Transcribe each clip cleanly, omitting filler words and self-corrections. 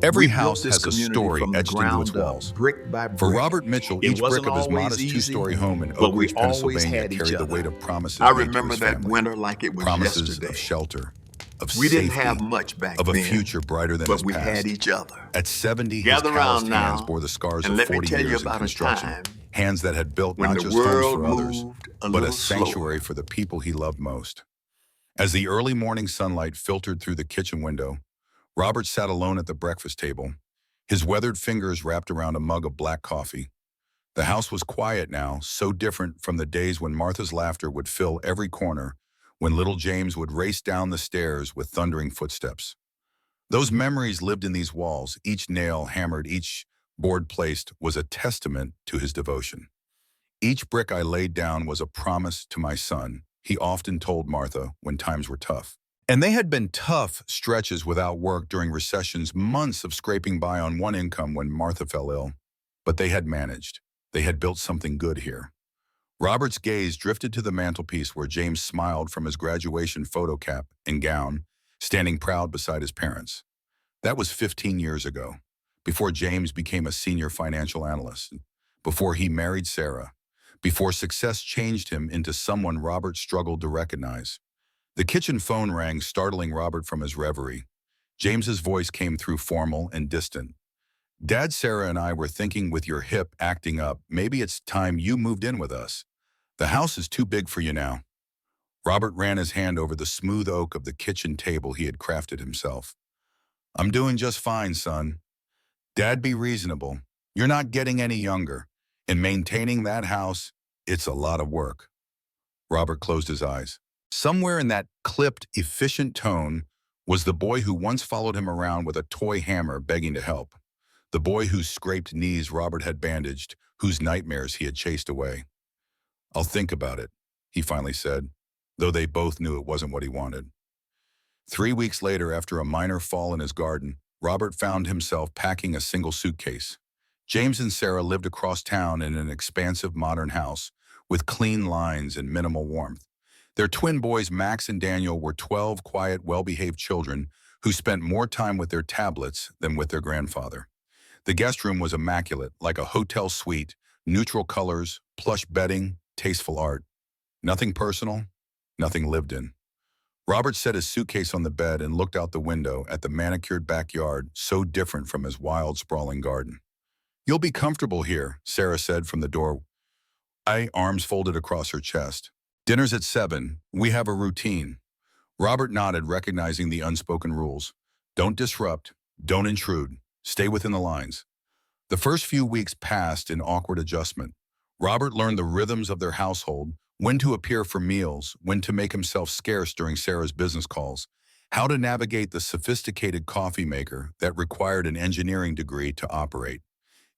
Every We built house this has a community story from the etched into its ground up, walls. brick by For brick. Robert Mitchell, It each brick wasn't of his always modest easy, two-story home in but Oak we Ridge, always Pennsylvania had each carried the weight other. of promises I made to remember his that family. winter like it was Promises of yesterday. shelter, of We didn't have safety, much back of a then, future brighter than his but we had past. each other. At 70, his Gather calloused around hands now, bore the scars and of let me 40 tell you years in about a construction. time Hands that had built when not the just homes world for others, moved a but a little sanctuary slower. for the people he loved most. As the early morning sunlight filtered through the kitchen window, Robert sat alone at the breakfast table, his weathered fingers wrapped around a mug of black coffee. The house was quiet now, so different from the days when Martha's laughter would fill every corner, when little James would race down the stairs with thundering footsteps. Those memories lived in these walls. Each nail hammered, each board placed was a testament to his devotion. Each brick I laid down was a promise to my son, he often told Martha when times were tough. And they had been tough stretches without work during recessions, months of scraping by on one income when Martha fell ill. But they had managed. They had built something good here. Robert's gaze drifted to the mantelpiece where James smiled from his graduation photo cap and gown, standing proud beside his parents. That was 15 years ago, before James became a senior financial analyst, before he married Sarah, before success changed him into someone Robert struggled to recognize. The kitchen phone rang, startling Robert from his reverie. James's voice came through formal and distant. Dad, Sarah and I were thinking with your hip acting up, maybe it's time you moved in with us. The house is too big for you now. Robert ran his hand over the smooth oak of the kitchen table he had crafted himself. I'm doing just fine, son. Dad, be reasonable. You're not getting any younger. And maintaining that house, it's a lot of work. Robert closed his eyes. Somewhere in that clipped, efficient tone was the boy who once followed him around with a toy hammer begging to help. The boy whose scraped knees Robert had bandaged, whose nightmares he had chased away. I'll think about it, he finally said, though they both knew it wasn't what he wanted. 3 weeks later, after a minor fall in his garden, Robert found himself packing a single suitcase. James and Sarah lived across town in an expansive modern house with clean lines and minimal warmth. Their twin boys, Max and Daniel, were 12 quiet, well-behaved children who spent more time with their tablets than with their grandfather. The guest room was immaculate, like a hotel suite, neutral colors, plush bedding, tasteful art. Nothing personal, nothing lived in. Robert set his suitcase on the bed and looked out the window at the manicured backyard, so different from his wild, sprawling garden. You'll be comfortable here, Sarah said from the door, arms folded across her chest. Dinner's at 7. We have a routine. Robert nodded, recognizing the unspoken rules. Don't disrupt, don't intrude, stay within the lines. The first few weeks passed in awkward adjustment. Robert learned the rhythms of their household, when to appear for meals, when to make himself scarce during Sarah's business calls, how to navigate the sophisticated coffee maker that required an engineering degree to operate.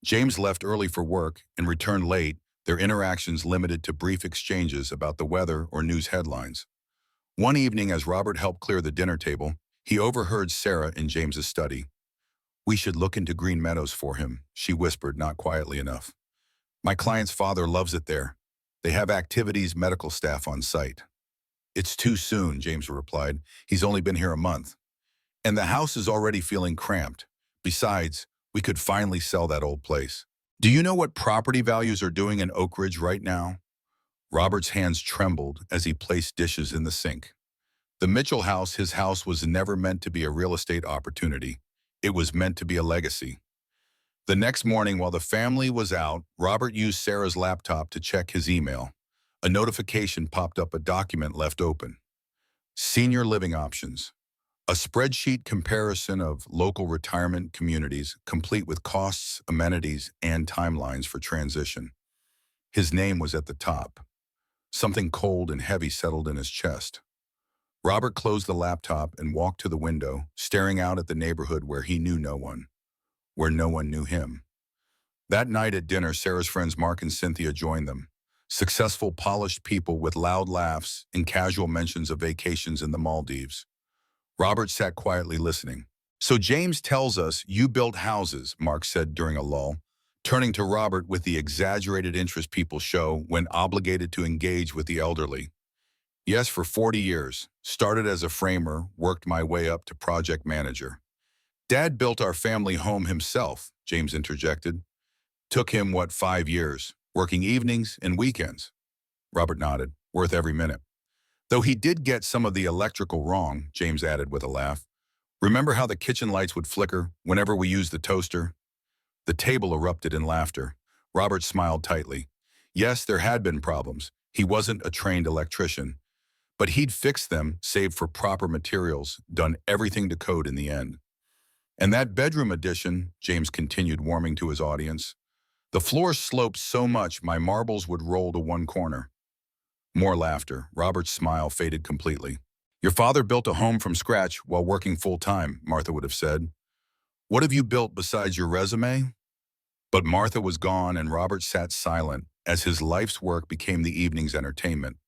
James left early for work and returned late, their interactions limited to brief exchanges about the weather or news headlines. One evening, as Robert helped clear the dinner table, he overheard Sarah in James's study. We should look into Green Meadows for him, she whispered, not quietly enough. My client's father loves it there. They have activities medical staff on site. It's too soon, James replied. He's only been here a month. And the house is already feeling cramped. Besides, we could finally sell that old place. Do you know what property values are doing in Oak Ridge right now? Robert's hands trembled as he placed dishes in the sink. The Mitchell house, his house, was never meant to be a real estate opportunity. It was meant to be a legacy. The next morning, while the family was out, Robert used Sarah's laptop to check his email. A notification popped up, a document left open. Senior living options. A spreadsheet comparison of local retirement communities, complete with costs, amenities, and timelines for transition. His name was at the top. Something cold and heavy settled in his chest. Robert closed the laptop and walked to the window, staring out at the neighborhood where he knew no one, where no one knew him. That night at dinner, Sarah's friends Mark and Cynthia joined them. Successful, polished people with loud laughs and casual mentions of vacations in the Maldives. Robert sat quietly listening. So James tells us you built houses, Mark said during a lull, turning to Robert with the exaggerated interest people show when obligated to engage with the elderly. Yes, for 40 years. Started as a framer, worked my way up to project manager. Dad built our family home himself, James interjected. Took him, what, 5 years, working evenings and weekends. Robert nodded, worth every minute. Though he did get some of the electrical wrong, James added with a laugh. Remember how the kitchen lights would flicker whenever we used the toaster? The table erupted in laughter. Robert smiled tightly. Yes, there had been problems. He wasn't a trained electrician. But he'd fixed them, saved for proper materials, done everything to code in the end. And that bedroom addition, James continued, warming to his audience. The floor sloped so much my marbles would roll to one corner. More laughter. Robert's smile faded completely. Your father built a home from scratch while working full-time, Martha would have said. What have you built besides your resume? But Martha was gone and Robert sat silent as his life's work became the evening's entertainment.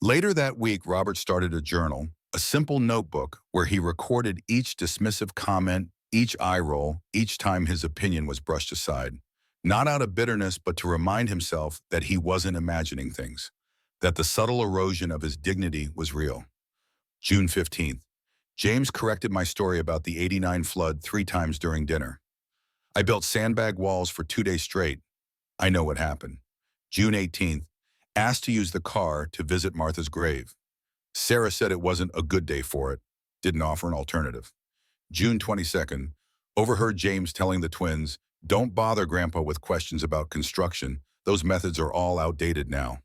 Later that week, Robert started a journal, a simple notebook where he recorded each dismissive comment, each eye roll, each time his opinion was brushed aside. Not out of bitterness, but to remind himself that he wasn't imagining things, that the subtle erosion of his dignity was real. June 15th. James corrected my story about the '89 flood 3 times during dinner. I built sandbag walls for 2 days straight. I know what happened. June 18th. Asked to use the car to visit Martha's grave. Sarah said it wasn't a good day for it. Didn't offer an alternative. June 22nd. Overheard James telling the twins, don't bother Grandpa with questions about construction. Those methods are all outdated now.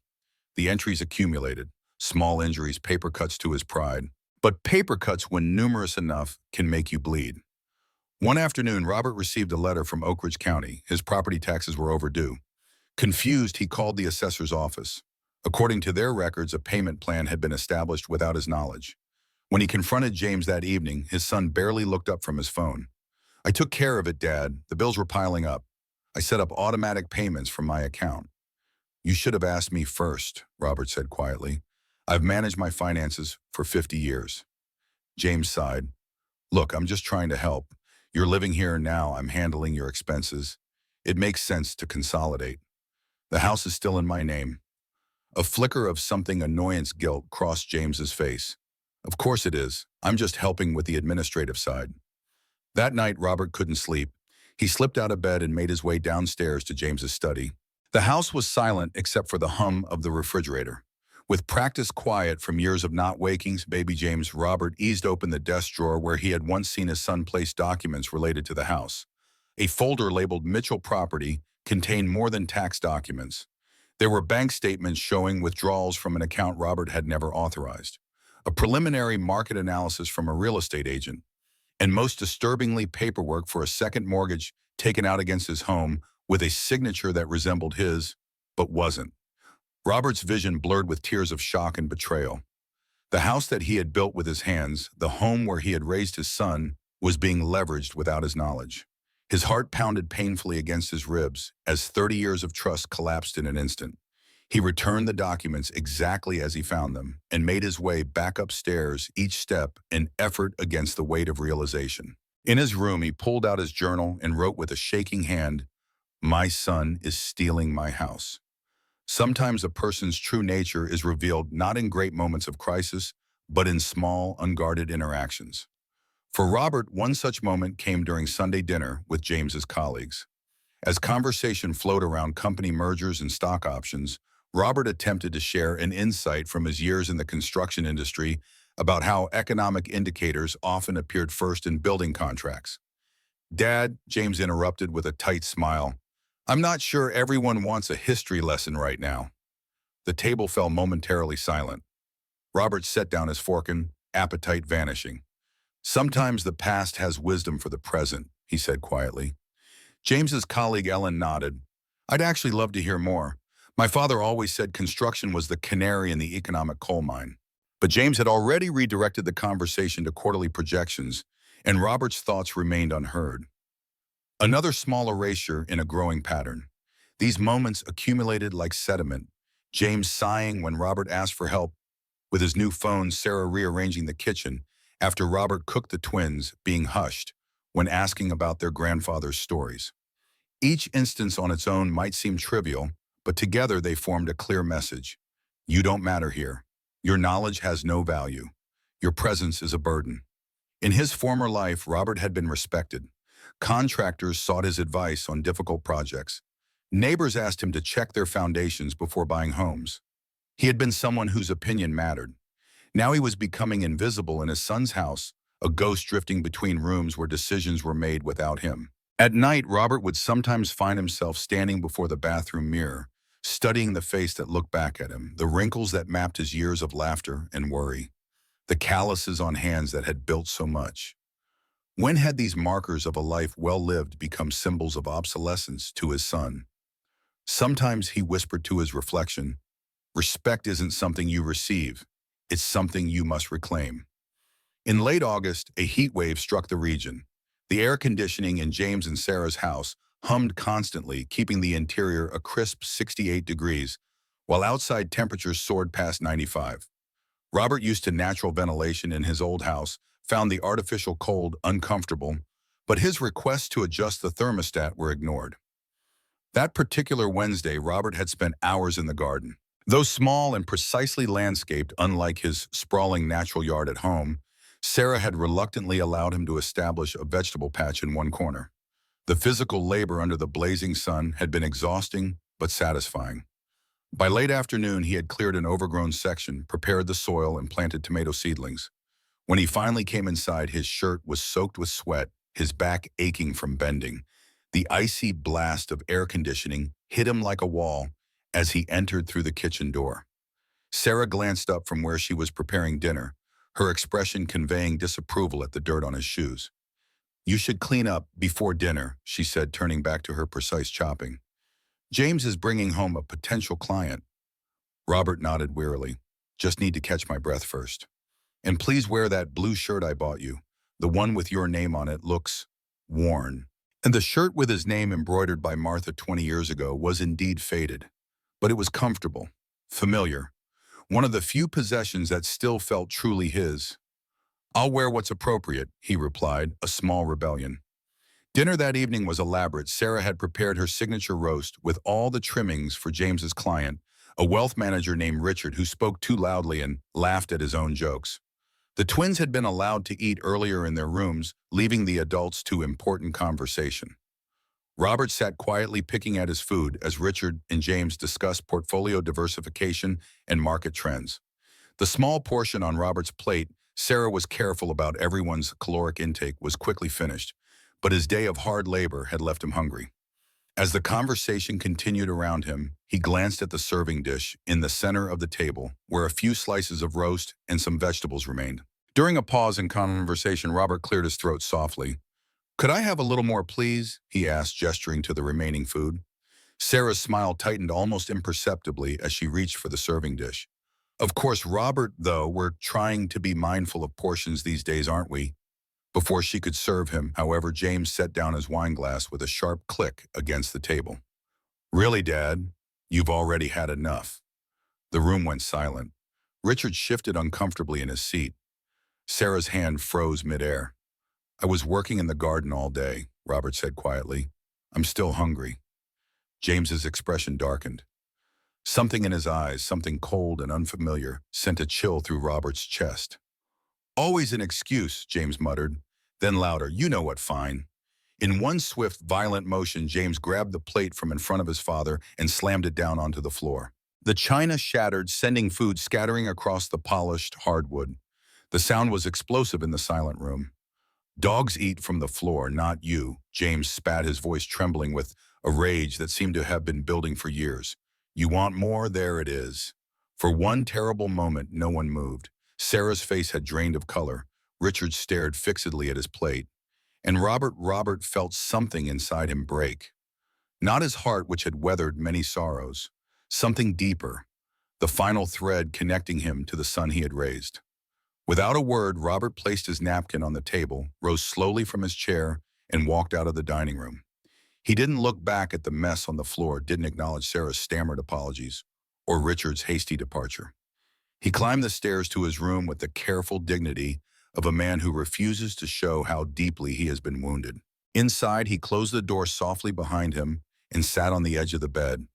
The entries accumulated. Small injuries, paper cuts to his pride. But paper cuts, when numerous enough, can make you bleed. One afternoon, Robert received a letter from Oak Ridge County. His property taxes were overdue. Confused, he called the assessor's office. According to their records, a payment plan had been established without his knowledge. When he confronted James that evening, his son barely looked up from his phone. I took care of it, Dad. The bills were piling up. I set up automatic payments from my account. You should have asked me first, Robert said quietly. I've managed my finances for 50 years. James sighed. Look, I'm just trying to help. You're living here now. I'm handling your expenses. It makes sense to consolidate. The house is still in my name. A flicker of something annoyance guilt crossed James's face. Of course it is. I'm just helping with the administrative side. That night, Robert couldn't sleep. He slipped out of bed and made his way downstairs to James's study. The house was silent except for the hum of the refrigerator. With practiced quiet from years of not wakings, baby James, Robert eased open the desk drawer where he had once seen his son place documents related to the house. A folder labeled Mitchell Property contained more than tax documents. There were bank statements showing withdrawals from an account Robert had never authorized, a preliminary market analysis from a real estate agent, and most disturbingly, paperwork for a second mortgage taken out against his home with a signature that resembled his, but wasn't. Robert's vision blurred with tears of shock and betrayal. The house that he had built with his hands, the home where he had raised his son, was being leveraged without his knowledge. His heart pounded painfully against his ribs as 30 years of trust collapsed in an instant. He returned the documents exactly as he found them and made his way back upstairs, each step an effort against the weight of realization. In his room, he pulled out his journal and wrote with a shaking hand, "My son is stealing my house." Sometimes a person's true nature is revealed not in great moments of crisis, but in small, unguarded interactions. For Robert, one such moment came during Sunday dinner with James's colleagues. As conversation flowed around company mergers and stock options, Robert attempted to share an insight from his years in the construction industry about how economic indicators often appeared first in building contracts. Dad, James interrupted with a tight smile, I'm not sure everyone wants a history lesson right now. The table fell momentarily silent. Robert set down his fork, appetite vanishing. Sometimes the past has wisdom for the present, he said quietly. James's colleague Ellen nodded. I'd actually love to hear more. My father always said construction was the canary in the economic coal mine. But James had already redirected the conversation to quarterly projections, and Robert's thoughts remained unheard. Another small erasure in a growing pattern. These moments accumulated like sediment, James sighing when Robert asked for help with his new phone, Sarah rearranging the kitchen after Robert cooked the twins, being hushed when asking about their grandfather's stories. Each instance on its own might seem trivial, but together they formed a clear message. You don't matter here. Your knowledge has no value. Your presence is a burden. In his former life, Robert had been respected. Contractors sought his advice on difficult projects. Neighbors asked him to check their foundations before buying homes. He had been someone whose opinion mattered. Now he was becoming invisible in his son's house, a ghost drifting between rooms where decisions were made without him. At night, Robert would sometimes find himself standing before the bathroom mirror, studying the face that looked back at him, the wrinkles that mapped his years of laughter and worry, the calluses on hands that had built so much. When had these markers of a life well-lived become symbols of obsolescence to his son? Sometimes he whispered to his reflection, "Respect isn't something you receive, it's something you must reclaim." In late August, a heat wave struck the region. The air conditioning in James and Sarah's house hummed constantly, keeping the interior a crisp 68 degrees, while outside temperatures soared past 95. Robert, used to natural ventilation in his old house, found the artificial cold uncomfortable, but his requests to adjust the thermostat were ignored. That particular Wednesday, Robert had spent hours in the garden. Though small and precisely landscaped, unlike his sprawling natural yard at home, Sarah had reluctantly allowed him to establish a vegetable patch in one corner. The physical labor under the blazing sun had been exhausting but satisfying. By late afternoon, he had cleared an overgrown section, prepared the soil, and planted tomato seedlings. When he finally came inside, his shirt was soaked with sweat, his back aching from bending. The icy blast of air conditioning hit him like a wall as he entered through the kitchen door. Sarah glanced up from where she was preparing dinner, her expression conveying disapproval at the dirt on his shoes. "You should clean up before dinner," she said, turning back to her precise chopping. "James is bringing home a potential client." Robert nodded wearily. "Just need to catch my breath first. And please wear that blue shirt I bought you. The one with your name on it looks worn." And the shirt with his name embroidered by Martha 20 years ago was indeed faded. But it was comfortable, familiar, one of the few possessions that still felt truly his. "I'll wear what's appropriate," he replied, a small rebellion. Dinner that evening was elaborate. Sarah had prepared her signature roast with all the trimmings for James's client, a wealth manager named Richard who spoke too loudly and laughed at his own jokes. The twins had been allowed to eat earlier in their rooms, leaving the adults to important conversation. Robert sat quietly picking at his food as Richard and James discussed portfolio diversification and market trends. The small portion on Robert's plate, Sarah was careful about everyone's caloric intake, was quickly finished, but his day of hard labor had left him hungry. As the conversation continued around him, he glanced at the serving dish in the center of the table, where a few slices of roast and some vegetables remained. During a pause in conversation, Robert cleared his throat softly. "Could I have a little more, please?" he asked, gesturing to the remaining food. Sarah's smile tightened almost imperceptibly as she reached for the serving dish. "Of course, Robert, though, we're trying to be mindful of portions these days, aren't we?" Before she could serve him, however, James set down his wine glass with a sharp click against the table. "Really, Dad? You've already had enough." The room went silent. Richard shifted uncomfortably in his seat. Sarah's hand froze midair. "I was working in the garden all day," Robert said quietly. "I'm still hungry." James's expression darkened. Something in his eyes, something cold and unfamiliar, sent a chill through Robert's chest. "Always an excuse," James muttered. Then louder, "You know what, fine." In one swift, violent motion, James grabbed the plate from in front of his father and slammed it down onto the floor. The china shattered, sending food scattering across the polished hardwood. The sound was explosive in the silent room. "Dogs eat from the floor, not you," James spat, his voice trembling with a rage that seemed to have been building for years. "You want more? There it is." For one terrible moment, no one moved. Sarah's face had drained of color. Richard stared fixedly at his plate. And Robert felt something inside him break. Not his heart, which had weathered many sorrows. Something deeper. The final thread connecting him to the son he had raised. Without a word, Robert placed his napkin on the table, rose slowly from his chair, and walked out of the dining room. He didn't look back at the mess on the floor, didn't acknowledge Sarah's stammered apologies, or Richard's hasty departure. He climbed the stairs to his room with the careful dignity of a man who refuses to show how deeply he has been wounded. Inside, he closed the door softly behind him and sat on the edge of the bed.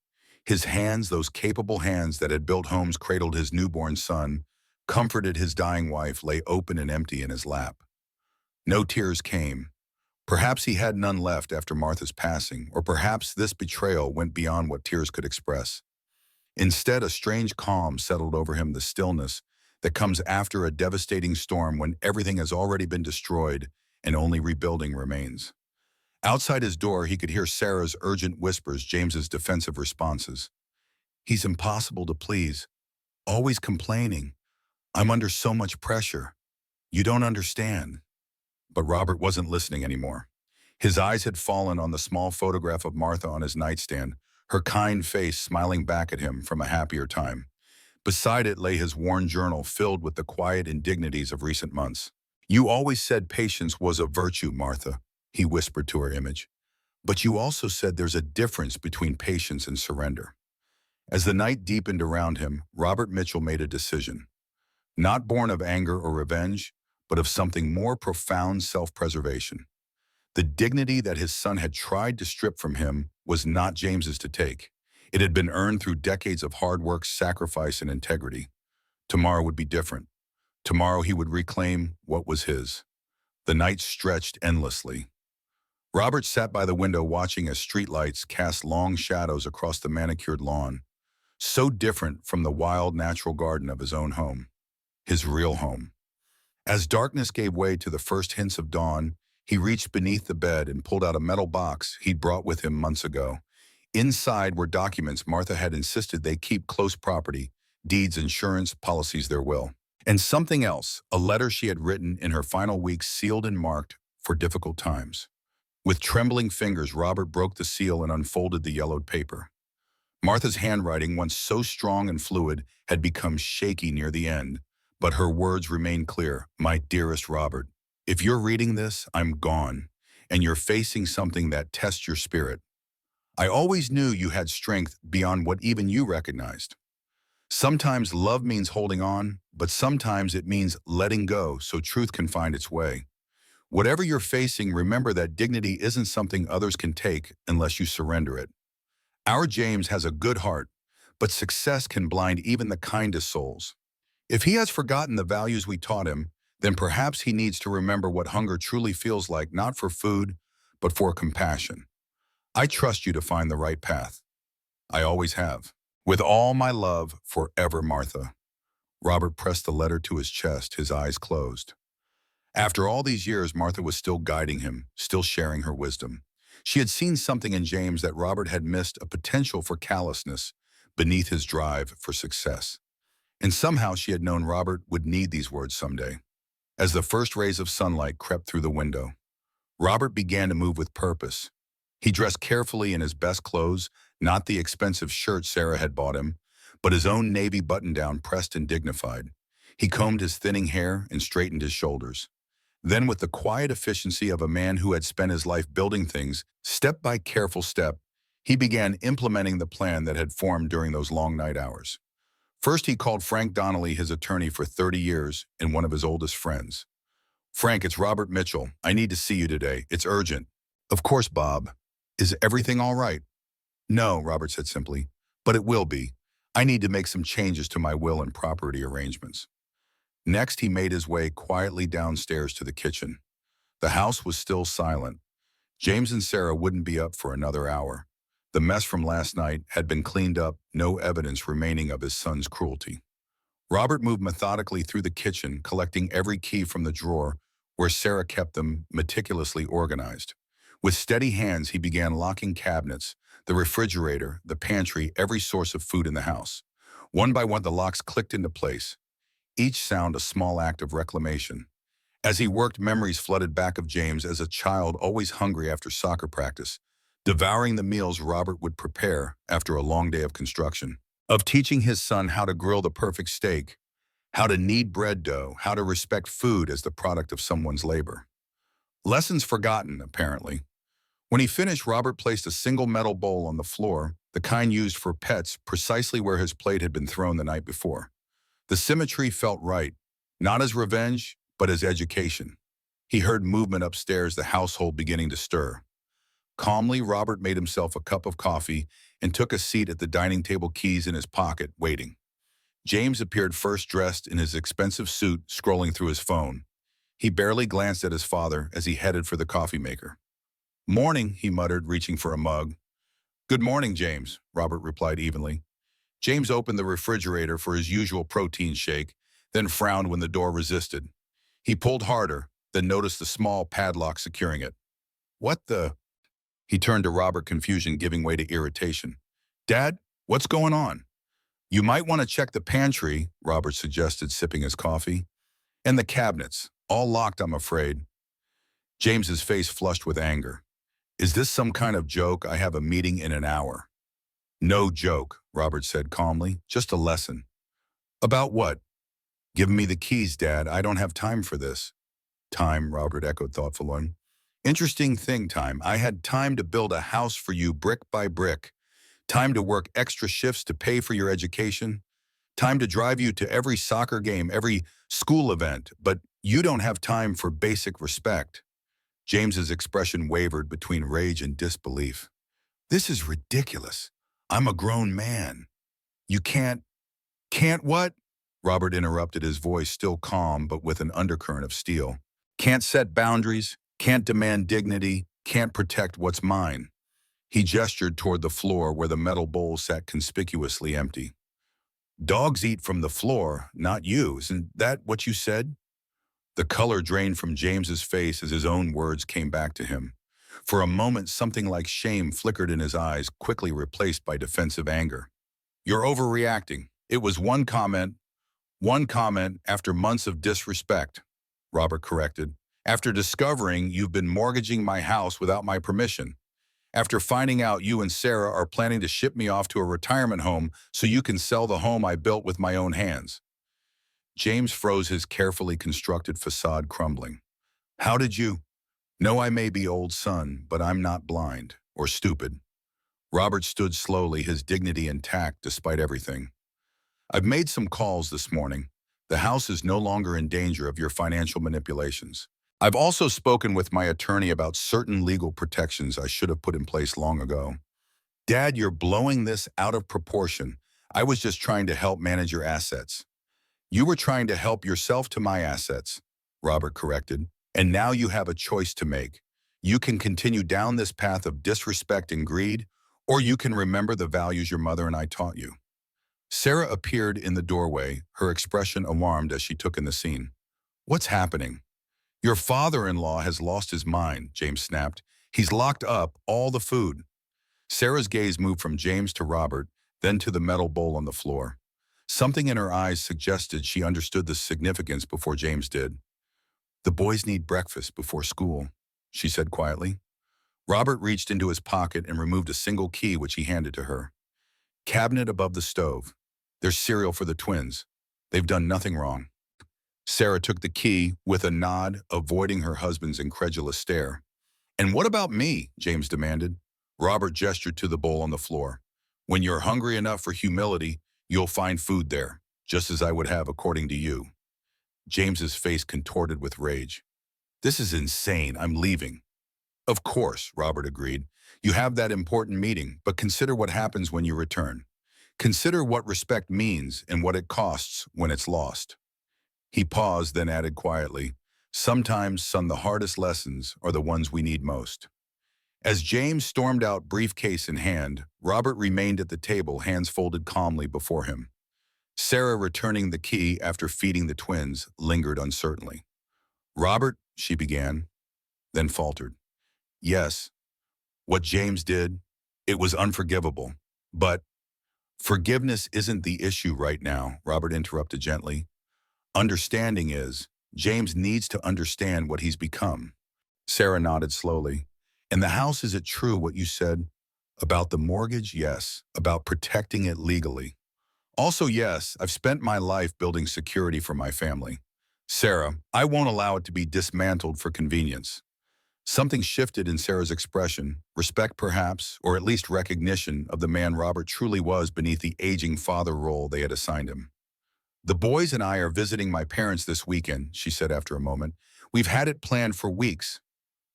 His hands, those capable hands that had built homes, cradled his newborn son, comforted his dying wife, lay open and empty in his lap. No tears came. Perhaps he had none left after Martha's passing, or perhaps this betrayal went beyond what tears could express. Instead, a strange calm settled over him, the stillness that comes after a devastating storm when everything has already been destroyed and only rebuilding remains. Outside his door, he could hear Sarah's urgent whispers, James's defensive responses. He's impossible to please, always complaining. I'm under so much pressure. You don't understand. But Robert wasn't listening anymore. His eyes had fallen on the small photograph of Martha on his nightstand, her kind face smiling back at him from a happier time. Beside it lay his worn journal filled with the quiet indignities of recent months. You always said patience was a virtue, Martha, he whispered to her image. But you also said there's a difference between patience and surrender. As the night deepened around him, Robert Mitchell made a decision. Not born of anger or revenge, but of something more profound, self-preservation. The dignity that his son had tried to strip from him was not James's to take. It had been earned through decades of hard work, sacrifice, and integrity. Tomorrow would be different. Tomorrow he would reclaim what was his. The night stretched endlessly. Robert sat by the window watching as streetlights cast long shadows across the manicured lawn, so different from the wild natural garden of his own home, his real home. As darkness gave way to the first hints of dawn, he reached beneath the bed and pulled out a metal box he'd brought with him months ago. Inside were documents Martha had insisted they keep close: property, deeds, insurance, policies, their will. And something else, a letter she had written in her final weeks, sealed and marked for difficult times. With trembling fingers, Robert broke the seal and unfolded the yellowed paper. Martha's handwriting, once so strong and fluid, had become shaky near the end, but her words remained clear. My dearest Robert, if you're reading this, I'm gone, and you're facing something that tests your spirit. I always knew you had strength beyond what even you recognized. Sometimes love means holding on, but sometimes it means letting go so truth can find its way. Whatever you're facing, remember that dignity isn't something others can take unless you surrender it. Our James has a good heart, but success can blind even the kindest souls. If he has forgotten the values we taught him, then perhaps he needs to remember what hunger truly feels like, not for food, but for compassion. I trust you to find the right path. I always have. With all my love, forever, Martha. Robert pressed the letter to his chest, his eyes closed. After all these years, Martha was still guiding him, still sharing her wisdom. She had seen something in James that Robert had missed, a potential for callousness beneath his drive for success. And somehow she had known Robert would need these words someday. As the first rays of sunlight crept through the window, Robert began to move with purpose. He dressed carefully in his best clothes, not the expensive shirt Sarah had bought him, but his own navy button-down, pressed and dignified. He combed his thinning hair and straightened his shoulders. Then, with the quiet efficiency of a man who had spent his life building things, step by careful step, he began implementing the plan that had formed during those long night hours. First, he called Frank Donnelly, his attorney for 30 years and one of his oldest friends. Frank, it's Robert Mitchell. I need to see you today. It's urgent. Of course, Bob. Is everything all right? No, Robert said simply, but it will be. I need to make some changes to my will and property arrangements. Next, he made his way quietly downstairs to the kitchen. The house was still silent. James and Sarah wouldn't be up for another hour. The mess from last night had been cleaned up, no evidence remaining of his son's cruelty. Robert moved methodically through the kitchen, collecting every key from the drawer where Sarah kept them, meticulously organized. With steady hands, he began locking cabinets, the refrigerator, the pantry, every source of food in the house. One by one, the locks clicked into place, each sound a small act of reclamation. As he worked, memories flooded back of James as a child, always hungry after soccer practice, devouring the meals Robert would prepare after a long day of construction, of teaching his son how to grill the perfect steak, how to knead bread dough, how to respect food as the product of someone's labor. Lessons forgotten, apparently. When he finished, Robert placed a single metal bowl on the floor, the kind used for pets, precisely where his plate had been thrown the night before. The symmetry felt right, not as revenge, but as education. He heard movement upstairs, the household beginning to stir. Calmly, Robert made himself a cup of coffee and took a seat at the dining table, keys in his pocket, waiting. James appeared first, dressed in his expensive suit, scrolling through his phone. He barely glanced at his father as he headed for the coffee maker. "Morning," he muttered, reaching for a mug. "Good morning, James," Robert replied evenly. James opened the refrigerator for his usual protein shake, then frowned when the door resisted. He pulled harder, then noticed the small padlock securing it. "What the—" He turned to Robert, confusion giving way to irritation. "Dad, what's going on?" "You might want to check the pantry," Robert suggested, sipping his coffee. "And the cabinets. All locked, I'm afraid." James's face flushed with anger. "Is this some kind of joke? I have a meeting in an hour." "No joke," Robert said calmly. "Just a lesson." "About what?" "Give me the keys, Dad. I don't have time for this." "Time," Robert echoed thoughtfully. "Interesting thing, time. I had time to build a house for you brick by brick. Time to work extra shifts to pay for your education. Time to drive you to every soccer game, every school event. But you don't have time for basic respect." James's expression wavered between rage and disbelief. "This is ridiculous. I'm a grown man. You can't what?" Robert interrupted, his voice still calm but with an undercurrent of steel. "Can't set boundaries, can't demand dignity, can't protect what's mine." He gestured toward the floor where the metal bowl sat conspicuously empty. "Dogs eat from the floor, not you. Isn't that what you said?" The color drained from James's face as his own words came back to him. For a moment, something like shame flickered in his eyes, quickly replaced by defensive anger. "You're overreacting. It was one comment after months of disrespect," Robert corrected. "After discovering you've been mortgaging my house without my permission. After finding out you and Sarah are planning to ship me off to a retirement home so you can sell the home I built with my own hands." James froze, his carefully constructed facade crumbling. "How did you—" "No, I may be old, son, but I'm not blind or stupid." Robert stood slowly, his dignity intact despite everything. "I've made some calls this morning. The house is no longer in danger of your financial manipulations. I've also spoken with my attorney about certain legal protections I should have put in place long ago." "Dad, you're blowing this out of proportion. I was just trying to help manage your assets." "You were trying to help yourself to my assets," Robert corrected. "And now you have a choice to make. You can continue down this path of disrespect and greed, or you can remember the values your mother and I taught you." Sarah appeared in the doorway, her expression alarmed as she took in the scene. "What's happening?" "Your father-in-law has lost his mind," James snapped. "He's locked up all the food." Sarah's gaze moved from James to Robert, then to the metal bowl on the floor. Something in her eyes suggested she understood the significance before James did. "The boys need breakfast before school," she said quietly. Robert reached into his pocket and removed a single key, which he handed to her. "Cabinet above the stove. There's cereal for the twins. They've done nothing wrong." Sarah took the key with a nod, avoiding her husband's incredulous stare. "And what about me?" James demanded. Robert gestured to the bowl on the floor. "When you're hungry enough for humility, you'll find food there, just as I would have according to you." James's face contorted with rage. "This is insane. I'm leaving." "Of course," Robert agreed. "You have that important meeting, but consider what happens when you return. Consider what respect means and what it costs when it's lost." He paused, then added quietly, "Sometimes, son, the hardest lessons are the ones we need most." As James stormed out, briefcase in hand, Robert remained at the table, hands folded calmly before him. Sarah, returning the key after feeding the twins, lingered uncertainly. "Robert," she began, then faltered. "Yes, what James did, it was unforgivable. But forgiveness isn't the issue right now," Robert interrupted gently. "Understanding is. James needs to understand what he's become." Sarah nodded slowly. "In the house, is it true what you said? About the mortgage, yes. About protecting it legally. Also, yes, I've spent my life building security for my family. Sarah, I won't allow it to be dismantled for convenience." Something shifted in Sarah's expression, respect perhaps, or at least recognition of the man Robert truly was beneath the aging father role they had assigned him. "The boys and I are visiting my parents this weekend," she said after a moment. "We've had it planned for weeks."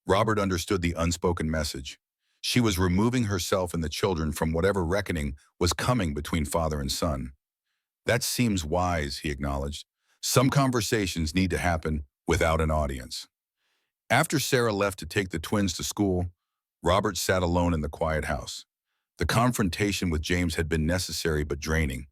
Robert understood the unspoken message. She was removing herself and the children from whatever reckoning was coming between father and son. "That seems wise," he acknowledged. "Some conversations need to happen without an audience. After Sarah left to take the twins to school, Robert sat alone in the quiet house. The confrontation with James had been necessary but draining,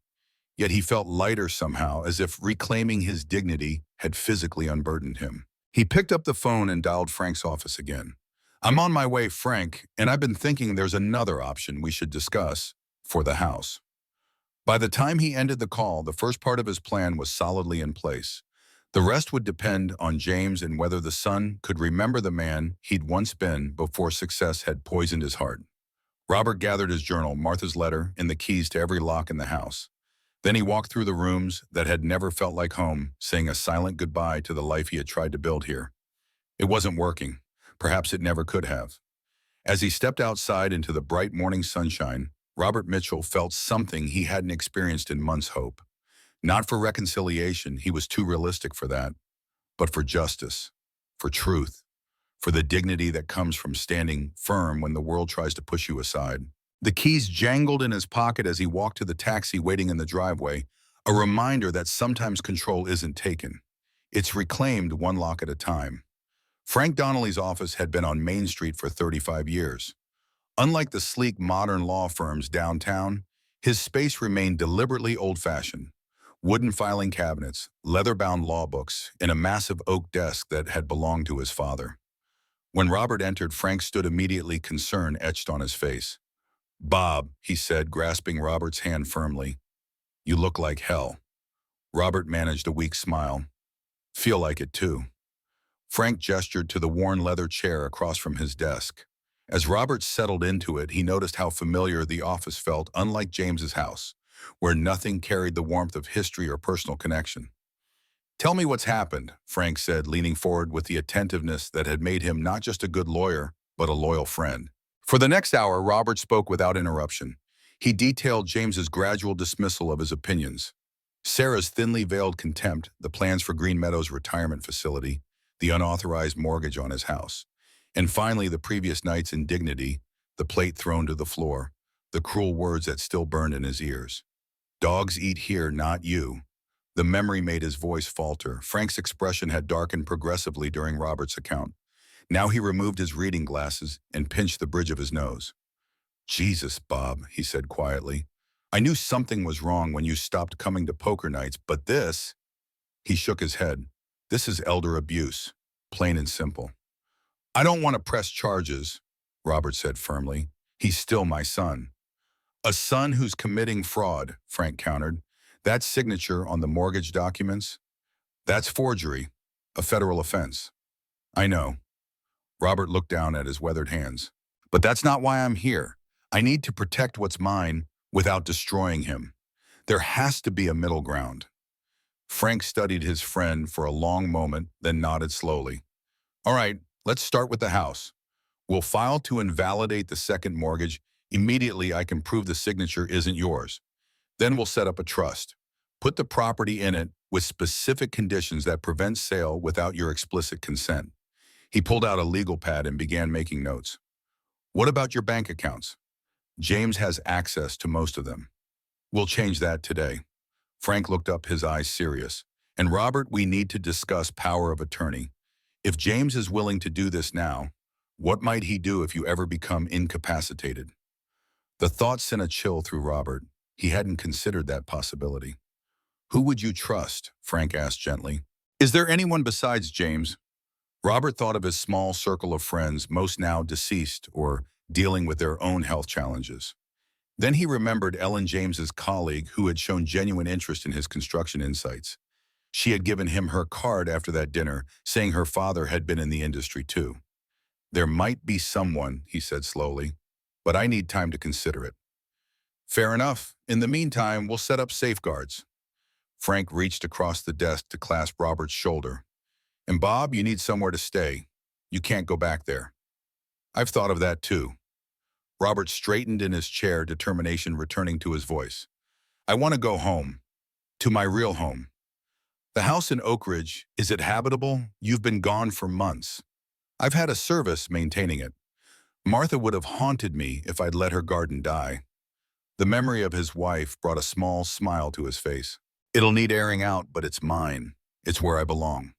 yet he felt lighter somehow, as if reclaiming his dignity had physically unburdened him. He picked up the phone and dialed Frank's office again. "I'm on my way, Frank, and I've been thinking there's another option we should discuss for the house." By the time he ended the call, the first part of his plan was solidly in place. The rest would depend on James and whether the son could remember the man he'd once been before success had poisoned his heart. Robert gathered his journal, Martha's letter, and the keys to every lock in the house. Then he walked through the rooms that had never felt like home, saying a silent goodbye to the life he had tried to build here. It wasn't working. Perhaps it never could have. As he stepped outside into the bright morning sunshine, Robert Mitchell felt something he hadn't experienced in months. Hope. Not for reconciliation, he was too realistic for that, but for justice, for truth, for the dignity that comes from standing firm when the world tries to push you aside. The keys jangled in his pocket as he walked to the taxi waiting in the driveway, a reminder that sometimes control isn't taken. It's reclaimed one lock at a time. Frank Donnelly's office had been on Main Street for 35 years. Unlike the sleek modern law firms downtown, his space remained deliberately old-fashioned. Wooden filing cabinets, leather-bound law books, and a massive oak desk that had belonged to his father. When Robert entered, Frank stood immediately, concern etched on his face. "Bob," he said, grasping Robert's hand firmly, "you look like hell." Robert managed a weak smile. "Feel like it too." Frank gestured to the worn leather chair across from his desk. As Robert settled into it, he noticed how familiar the office felt, unlike James's house, where nothing carried the warmth of history or personal connection. "Tell me what's happened," Frank said, leaning forward with the attentiveness that had made him not just a good lawyer, but a loyal friend. For the next hour, Robert spoke without interruption. He detailed James's gradual dismissal of his opinions, Sarah's thinly veiled contempt, the plans for Green Meadows retirement facility, the unauthorized mortgage on his house, and finally the previous night's indignity, the plate thrown to the floor, the cruel words that still burned in his ears. "Dogs eat here, not you." The memory made his voice falter. Frank's expression had darkened progressively during Robert's account. Now he removed his reading glasses and pinched the bridge of his nose. "Jesus, Bob," he said quietly. "I knew something was wrong when you stopped coming to poker nights, but this—" He shook his head. "This is elder abuse, plain and simple." "I don't want to press charges," Robert said firmly. "He's still my son." "A son who's committing fraud," Frank countered. "That signature on the mortgage documents? That's forgery, a federal offense." "I know." Robert looked down at his weathered hands. "But that's not why I'm here. I need to protect what's mine without destroying him. There has to be a middle ground." Frank studied his friend for a long moment, then nodded slowly. "All right, let's start with the house. We'll file to invalidate the second mortgage. Immediately, I can prove the signature isn't yours. Then we'll set up a trust. Put the property in it with specific conditions that prevent sale without your explicit consent." He pulled out a legal pad and began making notes. "What about your bank accounts? James has access to most of them." "We'll change that today." Frank looked up, his eyes serious. "And Robert, we need to discuss power of attorney. If James is willing to do this now, what might he do if you ever become incapacitated?" The thought sent a chill through Robert. He hadn't considered that possibility. "Who would you trust?" Frank asked gently. "Is there anyone besides James?" Robert thought of his small circle of friends, most now deceased or dealing with their own health challenges. Then he remembered Ellen James's colleague who had shown genuine interest in his construction insights. She had given him her card after that dinner, saying her father had been in the industry too. "There might be someone," he said slowly, "but I need time to consider it." "Fair enough. In the meantime, we'll set up safeguards." Frank reached across the desk to clasp Robert's shoulder. "And Bob, you need somewhere to stay. You can't go back there." "I've thought of that too." Robert straightened in his chair, determination returning to his voice. "I want to go home. To my real home. The house in Oak Ridge, is it habitable? You've been gone for months. I've had a service maintaining it. Martha would have haunted me if I'd let her garden die." The memory of his wife brought a small smile to his face. "It'll need airing out, but it's mine. It's where I belong."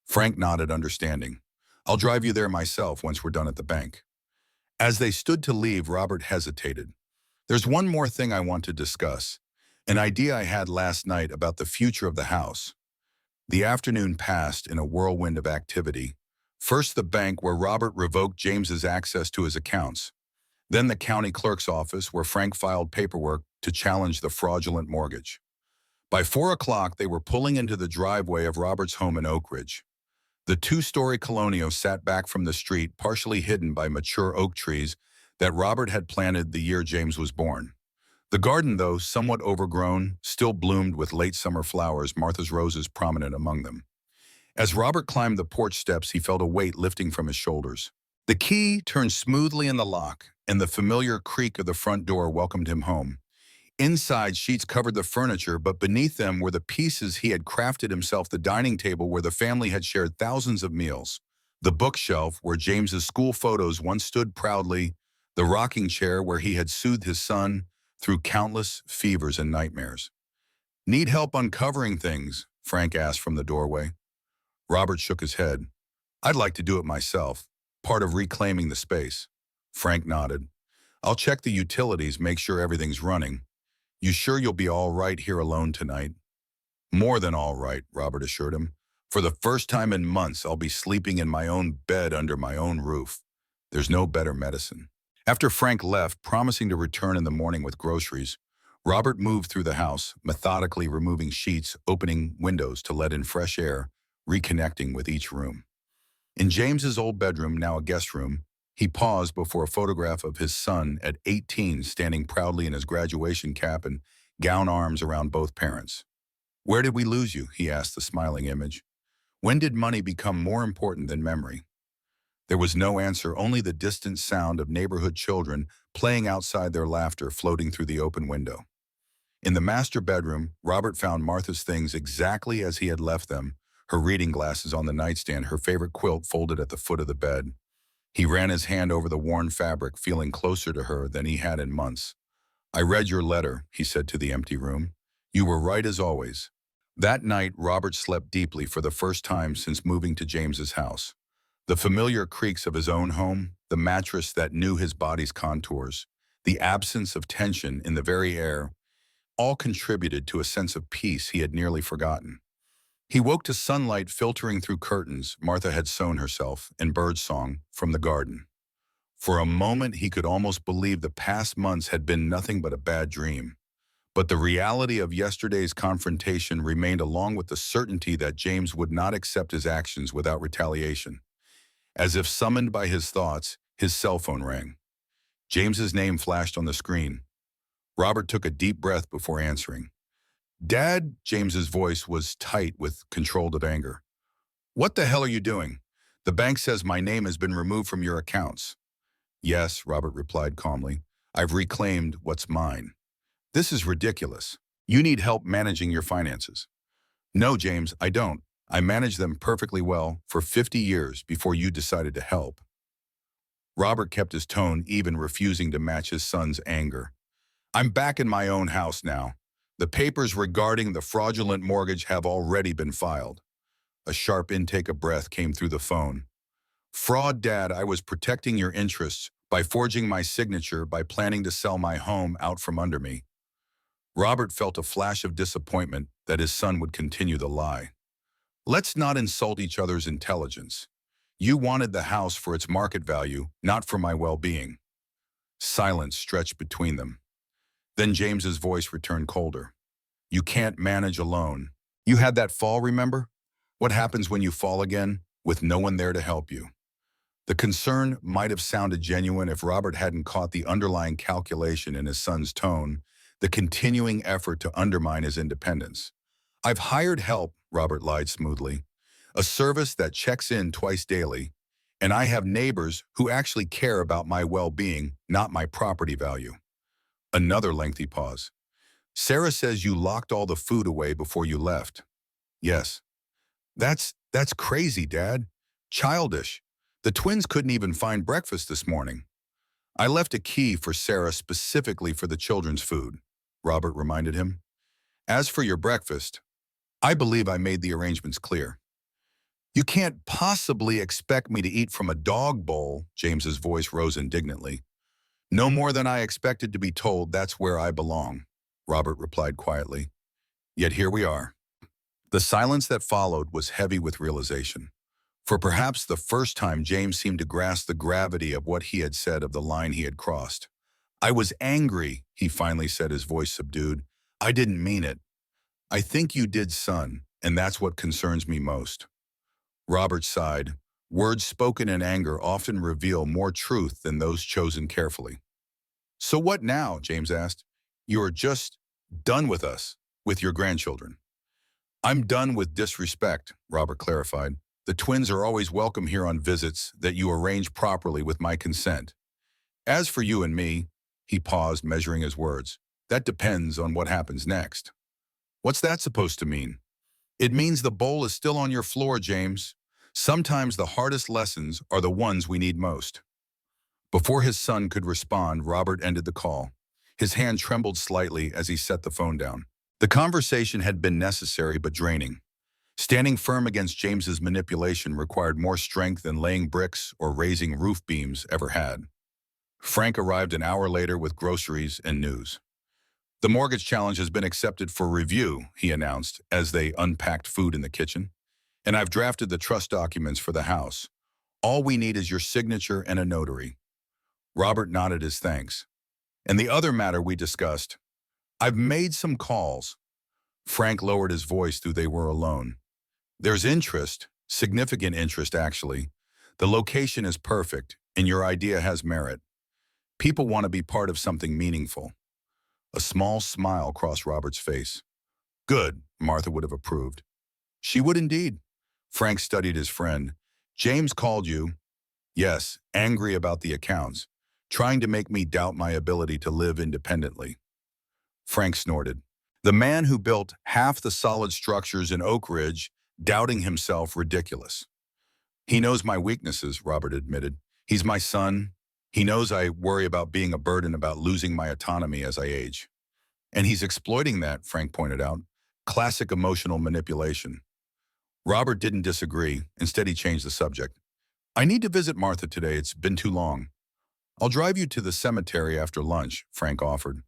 Frank nodded, understanding. I'll drive you there myself once we're done at the bank. As they stood to leave, Robert hesitated. There's one more thing I want to discuss. An idea I had last night about the future of the house. The afternoon passed in a whirlwind of activity. First the bank, where Robert revoked James's access to his accounts. Then the county clerk's office, where Frank filed paperwork to challenge the fraudulent mortgage. By 4 o'clock, they were pulling into the driveway of Robert's home in Oak Ridge. The two-story colonial sat back from the street, partially hidden by mature oak trees that Robert had planted the year James was born. The garden, though somewhat overgrown, still bloomed with late summer flowers, Martha's roses prominent among them. As Robert climbed the porch steps, he felt a weight lifting from his shoulders. The key turned smoothly in the lock, and the familiar creak of the front door welcomed him home. Inside, sheets covered the furniture, but beneath them were the pieces he had crafted himself: the dining table where the family had shared thousands of meals, the bookshelf where James's school photos once stood proudly, the rocking chair where he had soothed his son through countless fevers and nightmares. Need help uncovering things? Frank asked from the doorway. Robert shook his head. I'd like to do it myself, part of reclaiming the space. Frank nodded. I'll check the utilities, make sure everything's running. You sure you'll be all right here alone tonight? More than all right, Robert assured him. For the first time in months, I'll be sleeping in my own bed under my own roof. There's no better medicine. After Frank left, promising to return in the morning with groceries, Robert moved through the house, methodically removing sheets, opening windows to let in fresh air, reconnecting with each room. In James's old bedroom, now a guest room, he paused before a photograph of his son at 18, standing proudly in his graduation cap and gown, arms around both parents. Where did we lose you? He asked the smiling image. When did money become more important than memory? There was no answer, only the distant sound of neighborhood children playing outside, their laughter floating through the open window. In the master bedroom, Robert found Martha's things exactly as he had left them, her reading glasses on the nightstand, her favorite quilt folded at the foot of the bed. He ran his hand over the worn fabric, feeling closer to her than he had in months. I read your letter, he said to the empty room. You were right as always. That night, Robert slept deeply for the first time since moving to James's house. The familiar creaks of his own home, the mattress that knew his body's contours, the absence of tension in the very air, all contributed to a sense of peace he had nearly forgotten. He woke to sunlight filtering through curtains Martha had sewn herself, and birdsong from the garden. For a moment, he could almost believe the past months had been nothing but a bad dream. But the reality of yesterday's confrontation remained, along with the certainty that James would not accept his actions without retaliation. As if summoned by his thoughts, his cell phone rang. James's name flashed on the screen. Robert took a deep breath before answering. Dad, James's voice was tight with controlled of anger. What the hell are you doing? The bank says my name has been removed from your accounts. Yes, Robert replied calmly. I've reclaimed what's mine. This is ridiculous. You need help managing your finances. No, James, I don't. I managed them perfectly well for 50 years before you decided to help. Robert kept his tone even, refusing to match his son's anger. I'm back in my own house now. The papers regarding the fraudulent mortgage have already been filed. A sharp intake of breath came through the phone. Fraud, Dad, I was protecting your interests by forging my signature, by planning to sell my home out from under me. Robert felt a flash of disappointment that his son would continue the lie. Let's not insult each other's intelligence. You wanted the house for its market value, not for my well-being. Silence stretched between them. Then James's voice returned colder. You can't manage alone. You had that fall, remember? What happens when you fall again, with no one there to help you? The concern might have sounded genuine if Robert hadn't caught the underlying calculation in his son's tone, the continuing effort to undermine his independence. I've hired help, Robert lied smoothly, a service that checks in twice daily, and I have neighbors who actually care about my well-being, not my property value. Another lengthy pause. Sarah says you locked all the food away before you left. Yes. That's crazy, Dad. Childish. The twins couldn't even find breakfast this morning. I left a key for Sarah specifically for the children's food, Robert reminded him. As for your breakfast, I believe I made the arrangements clear. You can't possibly expect me to eat from a dog bowl, James's voice rose indignantly. No more than I expected to be told that's where I belong, Robert replied quietly. Yet here we are. The silence that followed was heavy with realization. For perhaps the first time, James seemed to grasp the gravity of what he had said, of the line he had crossed. I was angry, he finally said, his voice subdued. I didn't mean it. I think you did, son, and that's what concerns me most. Robert sighed. Words spoken in anger often reveal more truth than those chosen carefully. So what now? James asked. You are just done with us, with your grandchildren. I'm done with disrespect, Robert clarified. The twins are always welcome here on visits that you arrange properly with my consent. As for you and me, he paused, measuring his words, that depends on what happens next. What's that supposed to mean? It means the bowl is still on your floor, James. Sometimes the hardest lessons are the ones we need most. Before his son could respond, Robert ended the call. His hand trembled slightly as he set the phone down. The conversation had been necessary but draining. Standing firm against James's manipulation required more strength than laying bricks or raising roof beams ever had. Frank arrived an hour later with groceries and news. The mortgage challenge has been accepted for review, he announced as they unpacked food in the kitchen. And I've drafted the trust documents for the house. All we need is your signature and a notary. Robert nodded his thanks. And the other matter we discussed, I've made some calls. Frank lowered his voice though they were alone. There's interest, significant interest actually. The location is perfect, and your idea has merit. People want to be part of something meaningful. A small smile crossed Robert's face. Good, Martha would have approved. She would indeed. Frank studied his friend. James called you. Yes, angry about the accounts, trying to make me doubt my ability to live independently. Frank snorted. The man who built half the solid structures in Oak Ridge, doubting himself ridiculous. He knows my weaknesses, Robert admitted. He's my son. He knows I worry about being a burden, about losing my autonomy as I age. And he's exploiting that, Frank pointed out. Classic emotional manipulation. Robert didn't disagree. Instead, he changed the subject. I need to visit Martha today. It's been too long. I'll drive you to the cemetery after lunch, Frank offered.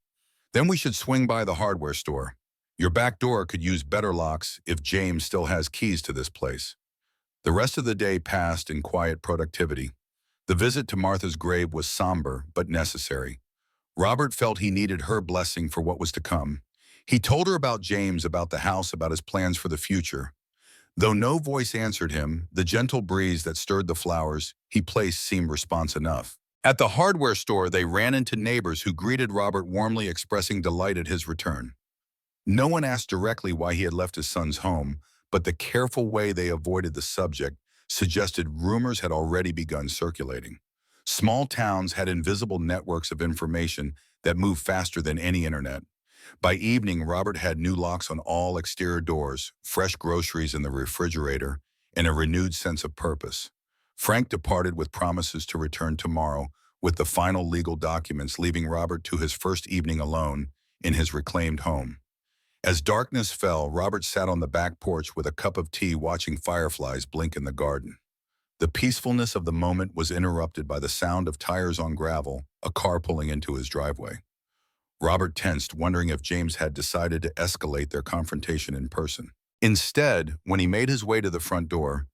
Then we should swing by the hardware store. Your back door could use better locks if James still has keys to this place. The rest of the day passed in quiet productivity. The visit to Martha's grave was somber but necessary. Robert felt he needed her blessing for what was to come. He told her about James, about the house, about his plans for the future. Though no voice answered him, the gentle breeze that stirred the flowers he placed seemed response enough. At the hardware store, they ran into neighbors who greeted Robert warmly, expressing delight at his return. No one asked directly why he had left his son's home, but the careful way they avoided the subject suggested rumors had already begun circulating. Small towns had invisible networks of information that moved faster than any internet. By evening, Robert had new locks on all exterior doors, fresh groceries in the refrigerator, and a renewed sense of purpose. Frank departed with promises to return tomorrow with the final legal documents, leaving Robert to his first evening alone in his reclaimed home. As darkness fell, Robert sat on the back porch with a cup of tea, watching fireflies blink in the garden. The peacefulness of the moment was interrupted by the sound of tires on gravel, a car pulling into his driveway. Robert tensed, wondering if James had decided to escalate their confrontation in person. Instead, when he made his way to the front door,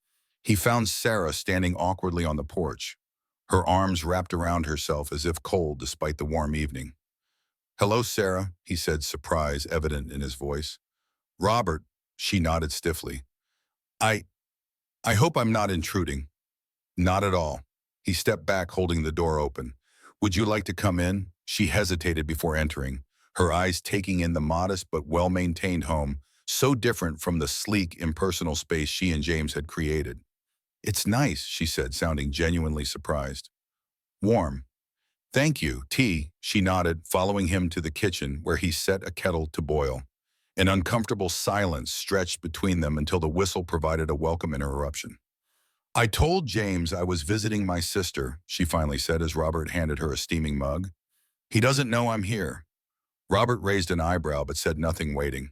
he found Sarah standing awkwardly on the porch, her arms wrapped around herself as if cold despite the warm evening. Hello, Sarah, he said, surprise evident in his voice. Robert, she nodded stiffly. I hope I'm not intruding. Not at all. He stepped back, holding the door open. Would you like to come in? She hesitated before entering, her eyes taking in the modest but well-maintained home, so different from the sleek, impersonal space she and James had created. It's nice, she said, sounding genuinely surprised. Warm. Thank you. Tea, she nodded, following him to the kitchen where he set a kettle to boil. An uncomfortable silence stretched between them until the whistle provided a welcome interruption. I told James I was visiting my sister, she finally said as Robert handed her a steaming mug. He doesn't know I'm here. Robert raised an eyebrow but said nothing, waiting.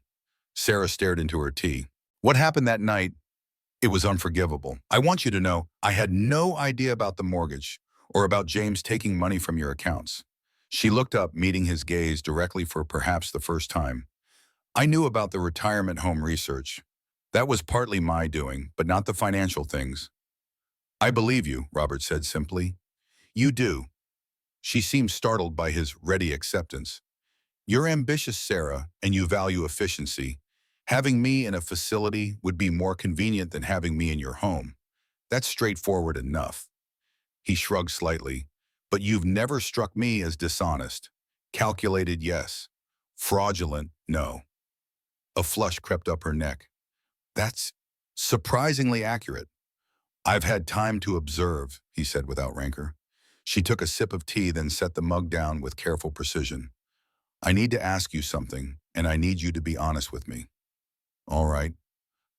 Sarah stared into her tea. What happened that night? It was unforgivable. I want you to know I had no idea about the mortgage or about James taking money from your accounts. She looked up, meeting his gaze directly for perhaps the first time. I knew about the retirement home research. That was partly my doing, but not the financial things. I believe you, Robert said simply. You do. She seemed startled by his ready acceptance. You're ambitious, Sarah, and you value efficiency. Having me in a facility would be more convenient than having me in your home. That's straightforward enough. He shrugged slightly. But you've never struck me as dishonest. Calculated, yes. Fraudulent, no. A flush crept up her neck. That's surprisingly accurate. I've had time to observe, he said without rancor. She took a sip of tea, then set the mug down with careful precision. I need to ask you something, and I need you to be honest with me. All right.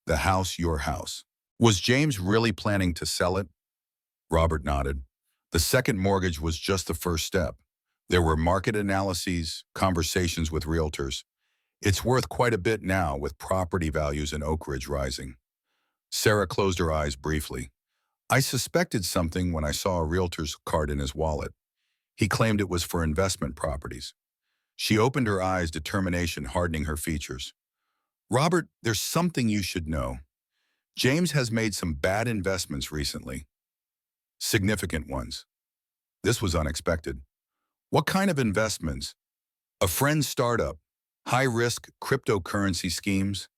The house, your house. Was James really planning to sell it? Robert nodded. The second mortgage was just the first step. There were market analyses, conversations with realtors. It's worth quite a bit now with property values in Oak Ridge rising. Sarah closed her eyes briefly. I suspected something when I saw a realtor's card in his wallet. He claimed it was for investment properties. She opened her eyes, determination hardening her features. Robert, there's something you should know. James has made some bad investments recently. Significant ones. This was unexpected. What kind of investments? A friend's startup, high-risk cryptocurrency schemes,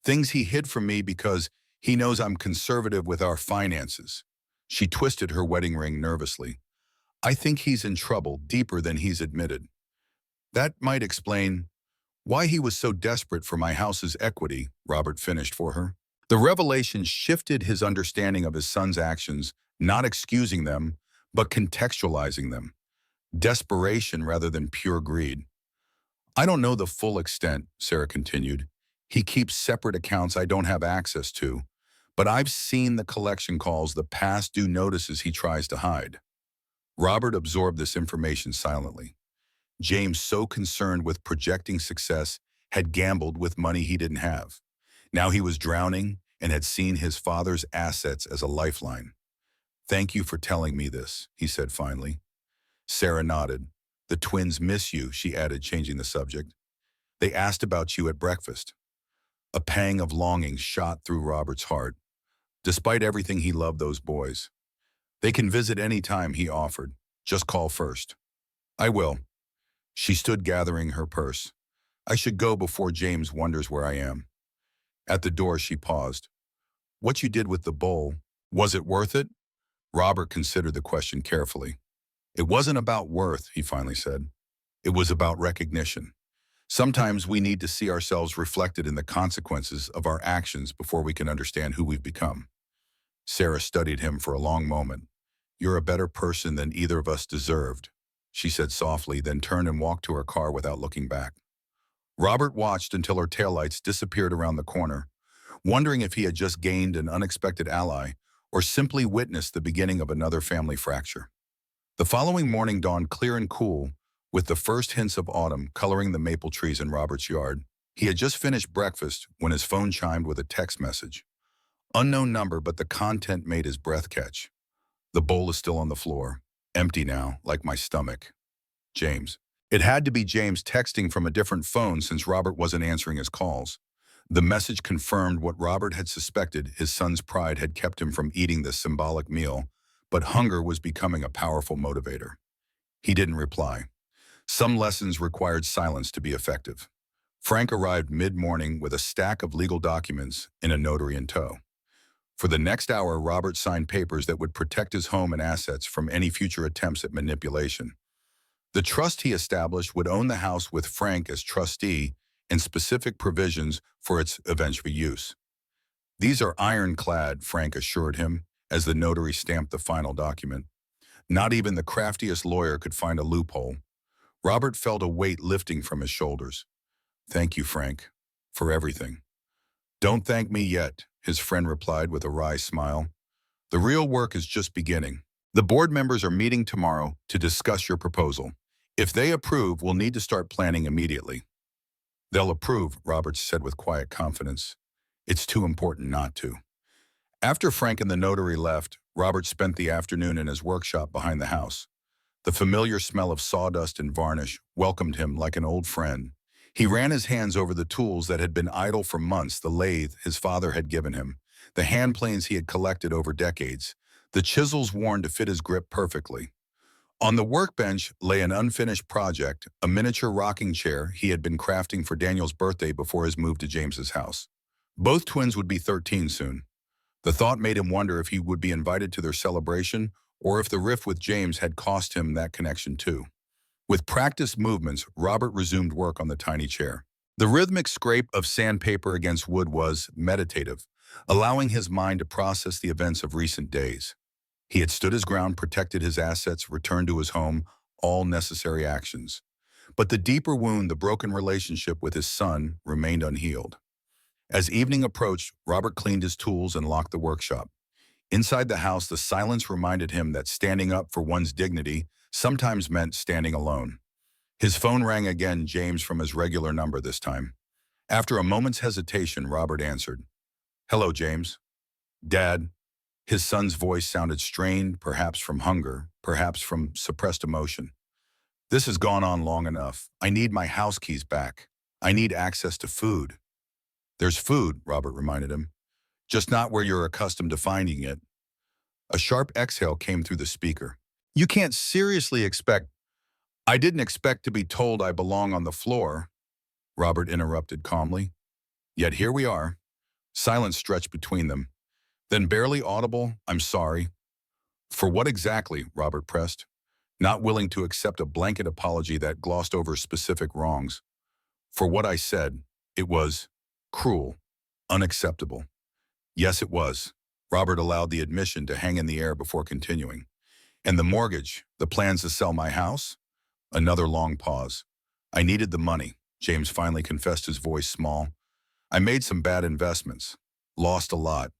things he hid from me because he knows I'm conservative with our finances. She twisted her wedding ring nervously. I think he's in trouble, deeper than he's admitted. That might explain why he was so desperate for my house's equity, Robert finished for her. The revelation shifted his understanding of his son's actions, not excusing them, but contextualizing them. Desperation rather than pure greed. I don't know the full extent, Sarah continued. He keeps separate accounts I don't have access to, but I've seen the collection calls, the past due notices he tries to hide. Robert absorbed this information silently. James, so concerned with projecting success, had gambled with money he didn't have. Now he was drowning and had seen his father's assets as a lifeline. Thank you for telling me this, he said finally. Sarah nodded. The twins miss you, she added, changing the subject. They asked about you at breakfast. A pang of longing shot through Robert's heart. Despite everything, he loved those boys. They can visit any time, he offered. Just call first. I will. She stood gathering her purse. I should go before James wonders where I am. At the door, she paused. What you did with the bowl, was it worth it? Robert considered the question carefully. It wasn't about worth, he finally said. It was about recognition. Sometimes we need to see ourselves reflected in the consequences of our actions before we can understand who we've become. Sarah studied him for a long moment. You're a better person than either of us deserved, she said softly, then turned and walked to her car without looking back. Robert watched until her taillights disappeared around the corner, wondering if he had just gained an unexpected ally or simply witnessed the beginning of another family fracture. The following morning dawned clear and cool, with the first hints of autumn coloring the maple trees in Robert's yard. He had just finished breakfast when his phone chimed with a text message. Unknown number, but the content made his breath catch. The bowl is still on the floor, empty now, like my stomach. James. It had to be James texting from a different phone since Robert wasn't answering his calls. The message confirmed what Robert had suspected. His son's pride had kept him from eating this symbolic meal, but hunger was becoming a powerful motivator. He didn't reply. Some lessons required silence to be effective. Frank arrived mid-morning with a stack of legal documents in a notary in tow. For the next hour, Robert signed papers that would protect his home and assets from any future attempts at manipulation. The trust he established would own the house with Frank as trustee and specific provisions for its eventual use. These are ironclad, Frank assured him, as the notary stamped the final document. Not even the craftiest lawyer could find a loophole. Robert felt a weight lifting from his shoulders. Thank you, Frank, for everything. Don't thank me yet, his friend replied with a wry smile. The real work is just beginning. The board members are meeting tomorrow to discuss your proposal. If they approve, we'll need to start planning immediately. They'll approve, Roberts said with quiet confidence. It's too important not to. After Frank and the notary left, Robert spent the afternoon in his workshop behind the house. The familiar smell of sawdust and varnish welcomed him like an old friend. He ran his hands over the tools that had been idle for months, the lathe his father had given him, the hand planes he had collected over decades, the chisels worn to fit his grip perfectly. On the workbench lay an unfinished project, a miniature rocking chair he had been crafting for Daniel's birthday before his move to James's house. Both twins would be 13 soon. The thought made him wonder if he would be invited to their celebration or if the rift with James had cost him that connection too. With practiced movements, Robert resumed work on the tiny chair. The rhythmic scrape of sandpaper against wood was meditative, allowing his mind to process the events of recent days. He had stood his ground, protected his assets, returned to his home, all necessary actions. But the deeper wound, the broken relationship with his son, remained unhealed. As evening approached, Robert cleaned his tools and locked the workshop. Inside the house, the silence reminded him that standing up for one's dignity sometimes meant standing alone. His phone rang again, James from his regular number this time. After a moment's hesitation, Robert answered. "Hello, James." "Dad." His son's voice sounded strained, perhaps from hunger, perhaps from suppressed emotion. "This has gone on long enough. I need my house keys back. I need access to food." "There's food," Robert reminded him, "just not where you're accustomed to finding it." A sharp exhale came through the speaker. "You can't seriously expect—" "I didn't expect to be told I belong on the floor," Robert interrupted calmly. "Yet here we are." Silence stretched between them. Then barely audible, "I'm sorry." "For what exactly?" Robert pressed, not willing to accept a blanket apology that glossed over specific wrongs. "For what I said. It was cruel, unacceptable." "Yes, it was." Robert allowed the admission to hang in the air before continuing. "And the mortgage, the plans to sell my house?" Another long pause. "I needed the money," James finally confessed, his voice small. "I made some bad investments. Lost a lot.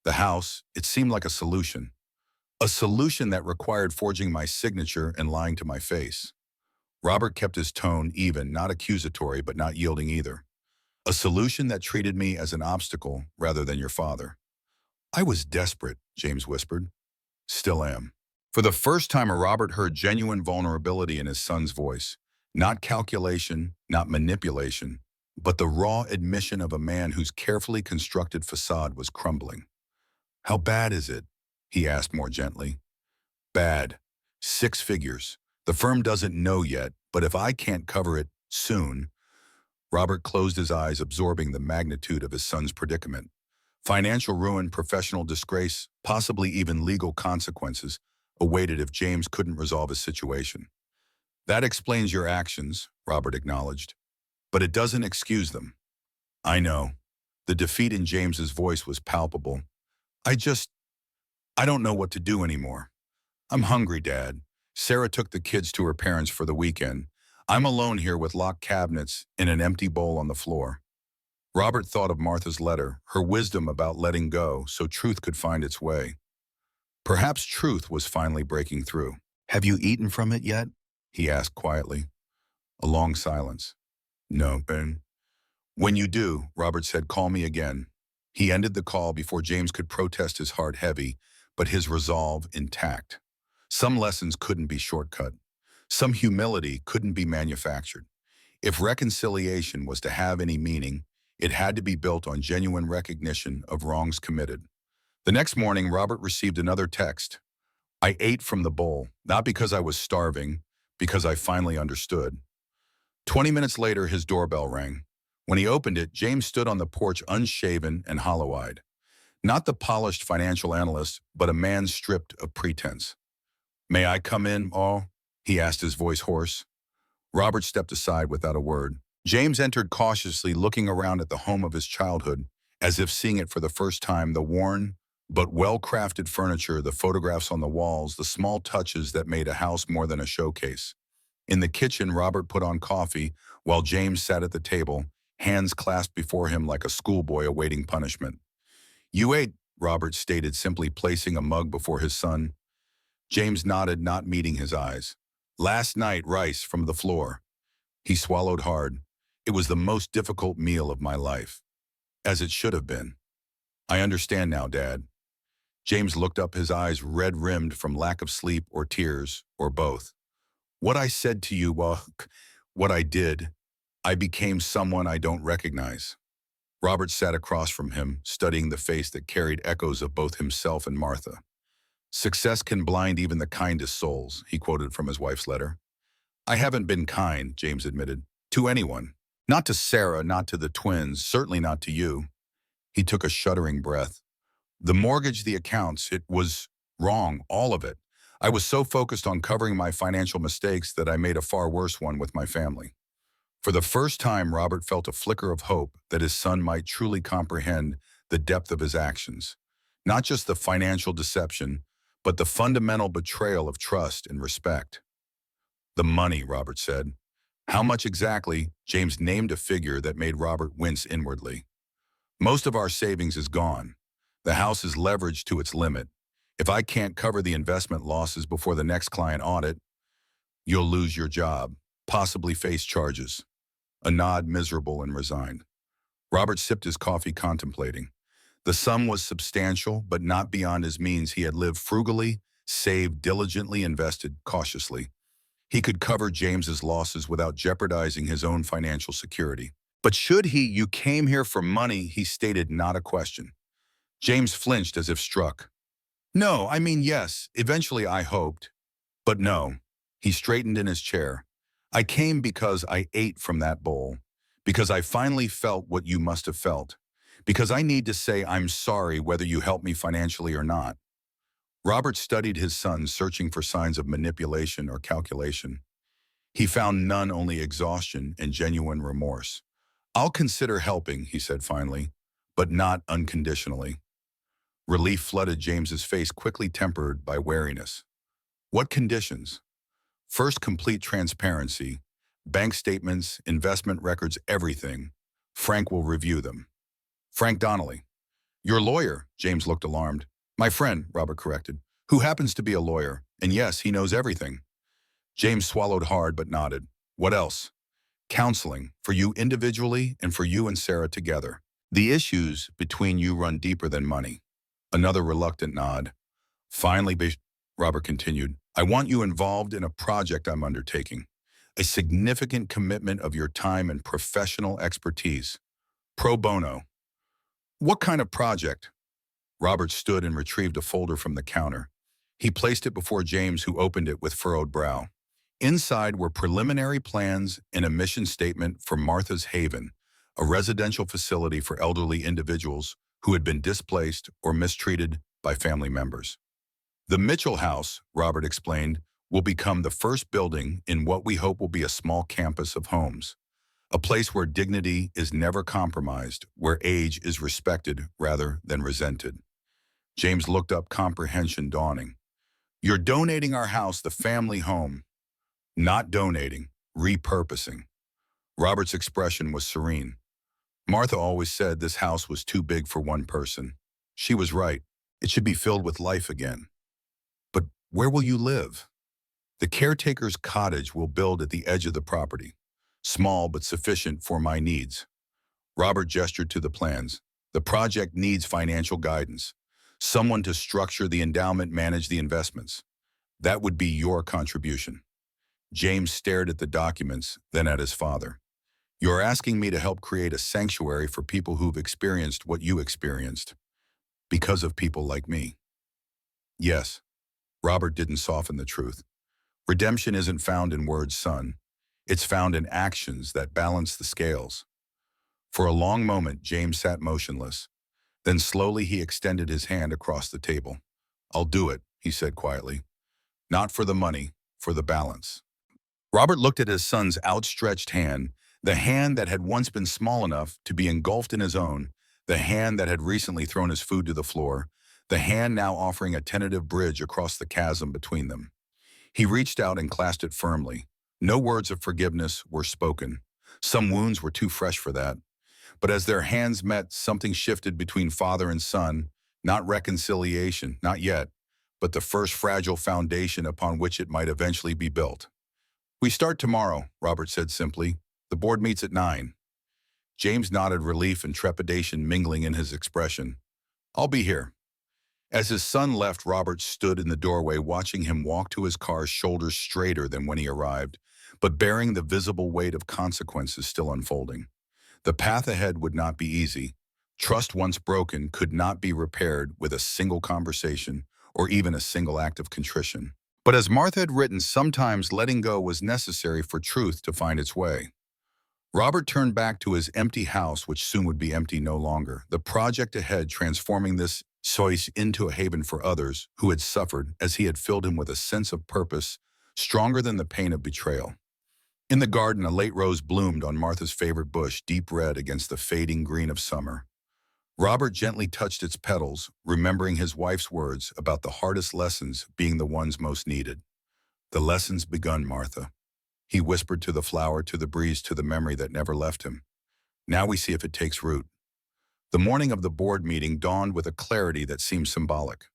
The house, it seemed like a solution. A solution that required forging my signature and lying to my face." Robert kept his tone even, not accusatory but not yielding either. "A solution that treated me as an obstacle rather than your father." "I was desperate," James whispered. "Still am." For the first time, Robert heard genuine vulnerability in his son's voice. Not calculation, not manipulation, but the raw admission of a man whose carefully constructed facade was crumbling. "How bad is it?" he asked more gently. "Bad. 6 figures. The firm doesn't know yet, but if I can't cover it soon—" Robert closed his eyes, absorbing the magnitude of his son's predicament. Financial ruin, professional disgrace, possibly even legal consequences awaited if James couldn't resolve his situation. "That explains your actions," Robert acknowledged, "but it doesn't excuse them." "I know." The defeat in James's voice was palpable. I don't know what to do anymore. I'm hungry, Dad. Sarah took the kids to her parents for the weekend. I'm alone here with locked cabinets and an empty bowl on the floor." Robert thought of Martha's letter, her wisdom about letting go so truth could find its way. Perhaps truth was finally breaking through. "Have you eaten from it yet?" he asked quietly. A long silence. "No, Ben." "When you do," Robert said, "call me again." He ended the call before James could protest, his heart heavy, but his resolve intact. Some lessons couldn't be shortcut. Some humility couldn't be manufactured. If reconciliation was to have any meaning, it had to be built on genuine recognition of wrongs committed. The next morning, Robert received another text. "I ate from the bowl, not because I was starving, because I finally understood." 20 minutes later, his doorbell rang. When he opened it, James stood on the porch, unshaven and hollow-eyed. Not the polished financial analyst, but a man stripped of pretense. "May I come in, oh?" he asked, his voice hoarse. Robert stepped aside without a word. James entered cautiously, looking around at the home of his childhood, as if seeing it for the first time, the worn but well-crafted furniture, the photographs on the walls, the small touches that made a house more than a showcase. In the kitchen, Robert put on coffee, while James sat at the table, hands clasped before him like a schoolboy awaiting punishment. "You ate," Robert stated, simply placing a mug before his son. James nodded, not meeting his eyes. "Last night, rice from the floor." He swallowed hard. "It was the most difficult meal of my life." "As it should have been." "I understand now, Dad." James looked up, his eyes red-rimmed from lack of sleep or tears, or both. What I said to you, well, what I did, I became someone I don't recognize. Robert sat across from him, studying the face that carried echoes of both himself and Martha. Success can blind even the kindest souls, he quoted from his wife's letter. I haven't been kind, James admitted, to anyone. Not to Sarah, not to the twins, certainly not to you. He took a shuddering breath. The mortgage, the accounts, it was wrong, all of it. I was so focused on covering my financial mistakes that I made a far worse one with my family. For the first time, Robert felt a flicker of hope that his son might truly comprehend the depth of his actions. Not just the financial deception, but the fundamental betrayal of trust and respect. The money, Robert said. How much exactly? James named a figure that made Robert wince inwardly. Most of our savings is gone. The house is leveraged to its limit. If I can't cover the investment losses before the next client audit, you'll lose your job, possibly face charges. A nod, miserable and resigned. Robert sipped his coffee, contemplating. The sum was substantial, but not beyond his means. He had lived frugally, saved diligently, invested cautiously. He could cover James's losses without jeopardizing his own financial security. But should he? You came here for money, he stated, not a question. James flinched as if struck. No, I mean yes, eventually I hoped. But no. He straightened in his chair. I came because I ate from that bowl. Because I finally felt what you must have felt. Because I need to say I'm sorry whether you help me financially or not. Robert studied his son, searching for signs of manipulation or calculation. He found none, only exhaustion and genuine remorse. I'll consider helping, he said finally, but not unconditionally. Relief flooded James's face, quickly tempered by wariness. What conditions? First, complete transparency. Bank statements, investment records, everything. Frank will review them. Frank Donnelly. Your lawyer, James looked alarmed. My friend, Robert corrected, who happens to be a lawyer. And yes, he knows everything. James swallowed hard but nodded. What else? Counseling, for you individually and for you and Sarah together. The issues between you run deeper than money. Another reluctant nod. Finally, Robert continued, I want you involved in a project I'm undertaking. A significant commitment of your time and professional expertise. Pro bono. What kind of project? Robert stood and retrieved a folder from the counter. He placed it before James, who opened it with furrowed brow. Inside were preliminary plans and a mission statement for Martha's Haven, a residential facility for elderly individuals who had been displaced or mistreated by family members. The Mitchell House, Robert explained, will become the first building in what we hope will be a small campus of homes. A place where dignity is never compromised, where age is respected rather than resented. James looked up, comprehension dawning. You're donating our house, the family home. Not donating, repurposing. Robert's expression was serene. Martha always said this house was too big for one person. She was right. It should be filled with life again. But where will you live? The caretaker's cottage will build at the edge of the property. Small but sufficient for my needs. Robert gestured to the plans. The project needs financial guidance. Someone to structure the endowment, manage the investments. That would be your contribution. James stared at the documents, then at his father. You're asking me to help create a sanctuary for people who've experienced what you experienced. Because of people like me. Yes. Robert didn't soften the truth. Redemption isn't found in words, son. It's found in actions that balance the scales. For a long moment, James sat motionless. Then slowly he extended his hand across the table. I'll do it, he said quietly. Not for the money, for the balance. Robert looked at his son's outstretched hand, the hand that had once been small enough to be engulfed in his own, the hand that had recently thrown his food to the floor, the hand now offering a tentative bridge across the chasm between them. He reached out and clasped it firmly. No words of forgiveness were spoken. Some wounds were too fresh for that. But as their hands met, something shifted between father and son, not reconciliation, not yet, but the first fragile foundation upon which it might eventually be built. We start tomorrow, Robert said simply. The board meets at 9. James nodded, relief and trepidation mingling in his expression. I'll be here. As his son left, Robert stood in the doorway watching him walk to his car, shoulders straighter than when he arrived, but bearing the visible weight of consequences still unfolding. The path ahead would not be easy. Trust once broken could not be repaired with a single conversation or even a single act of contrition. But as Martha had written, sometimes letting go was necessary for truth to find its way. Robert turned back to his empty house, which soon would be empty no longer. The project ahead transforming this choice into a haven for others who had suffered, as he had filled him with a sense of purpose stronger than the pain of betrayal. In the garden, a late rose bloomed on Martha's favorite bush, deep red against the fading green of summer. Robert gently touched its petals, remembering his wife's words about the hardest lessons being the ones most needed. "The lesson's begun, Martha," he whispered to the flower, to the breeze, to the memory that never left him. "Now we see if it takes root." The morning of the board meeting dawned with a clarity that seemed symbolic.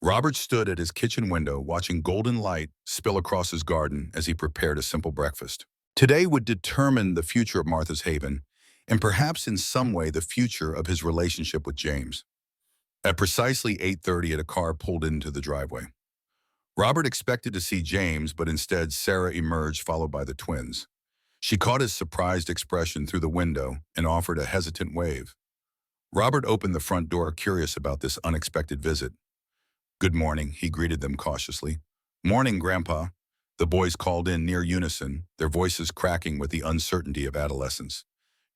Robert stood at his kitchen window, watching golden light spill across his garden as he prepared a simple breakfast. Today would determine the future of Martha's Haven, and perhaps in some way the future of his relationship with James. At precisely 8:30, a car pulled into the driveway. Robert expected to see James, but instead Sarah emerged, followed by the twins. She caught his surprised expression through the window and offered a hesitant wave. Robert opened the front door, curious about this unexpected visit. "Good morning," he greeted them cautiously. "Morning, Grandpa," the boys called in near unison, their voices cracking with the uncertainty of adolescence.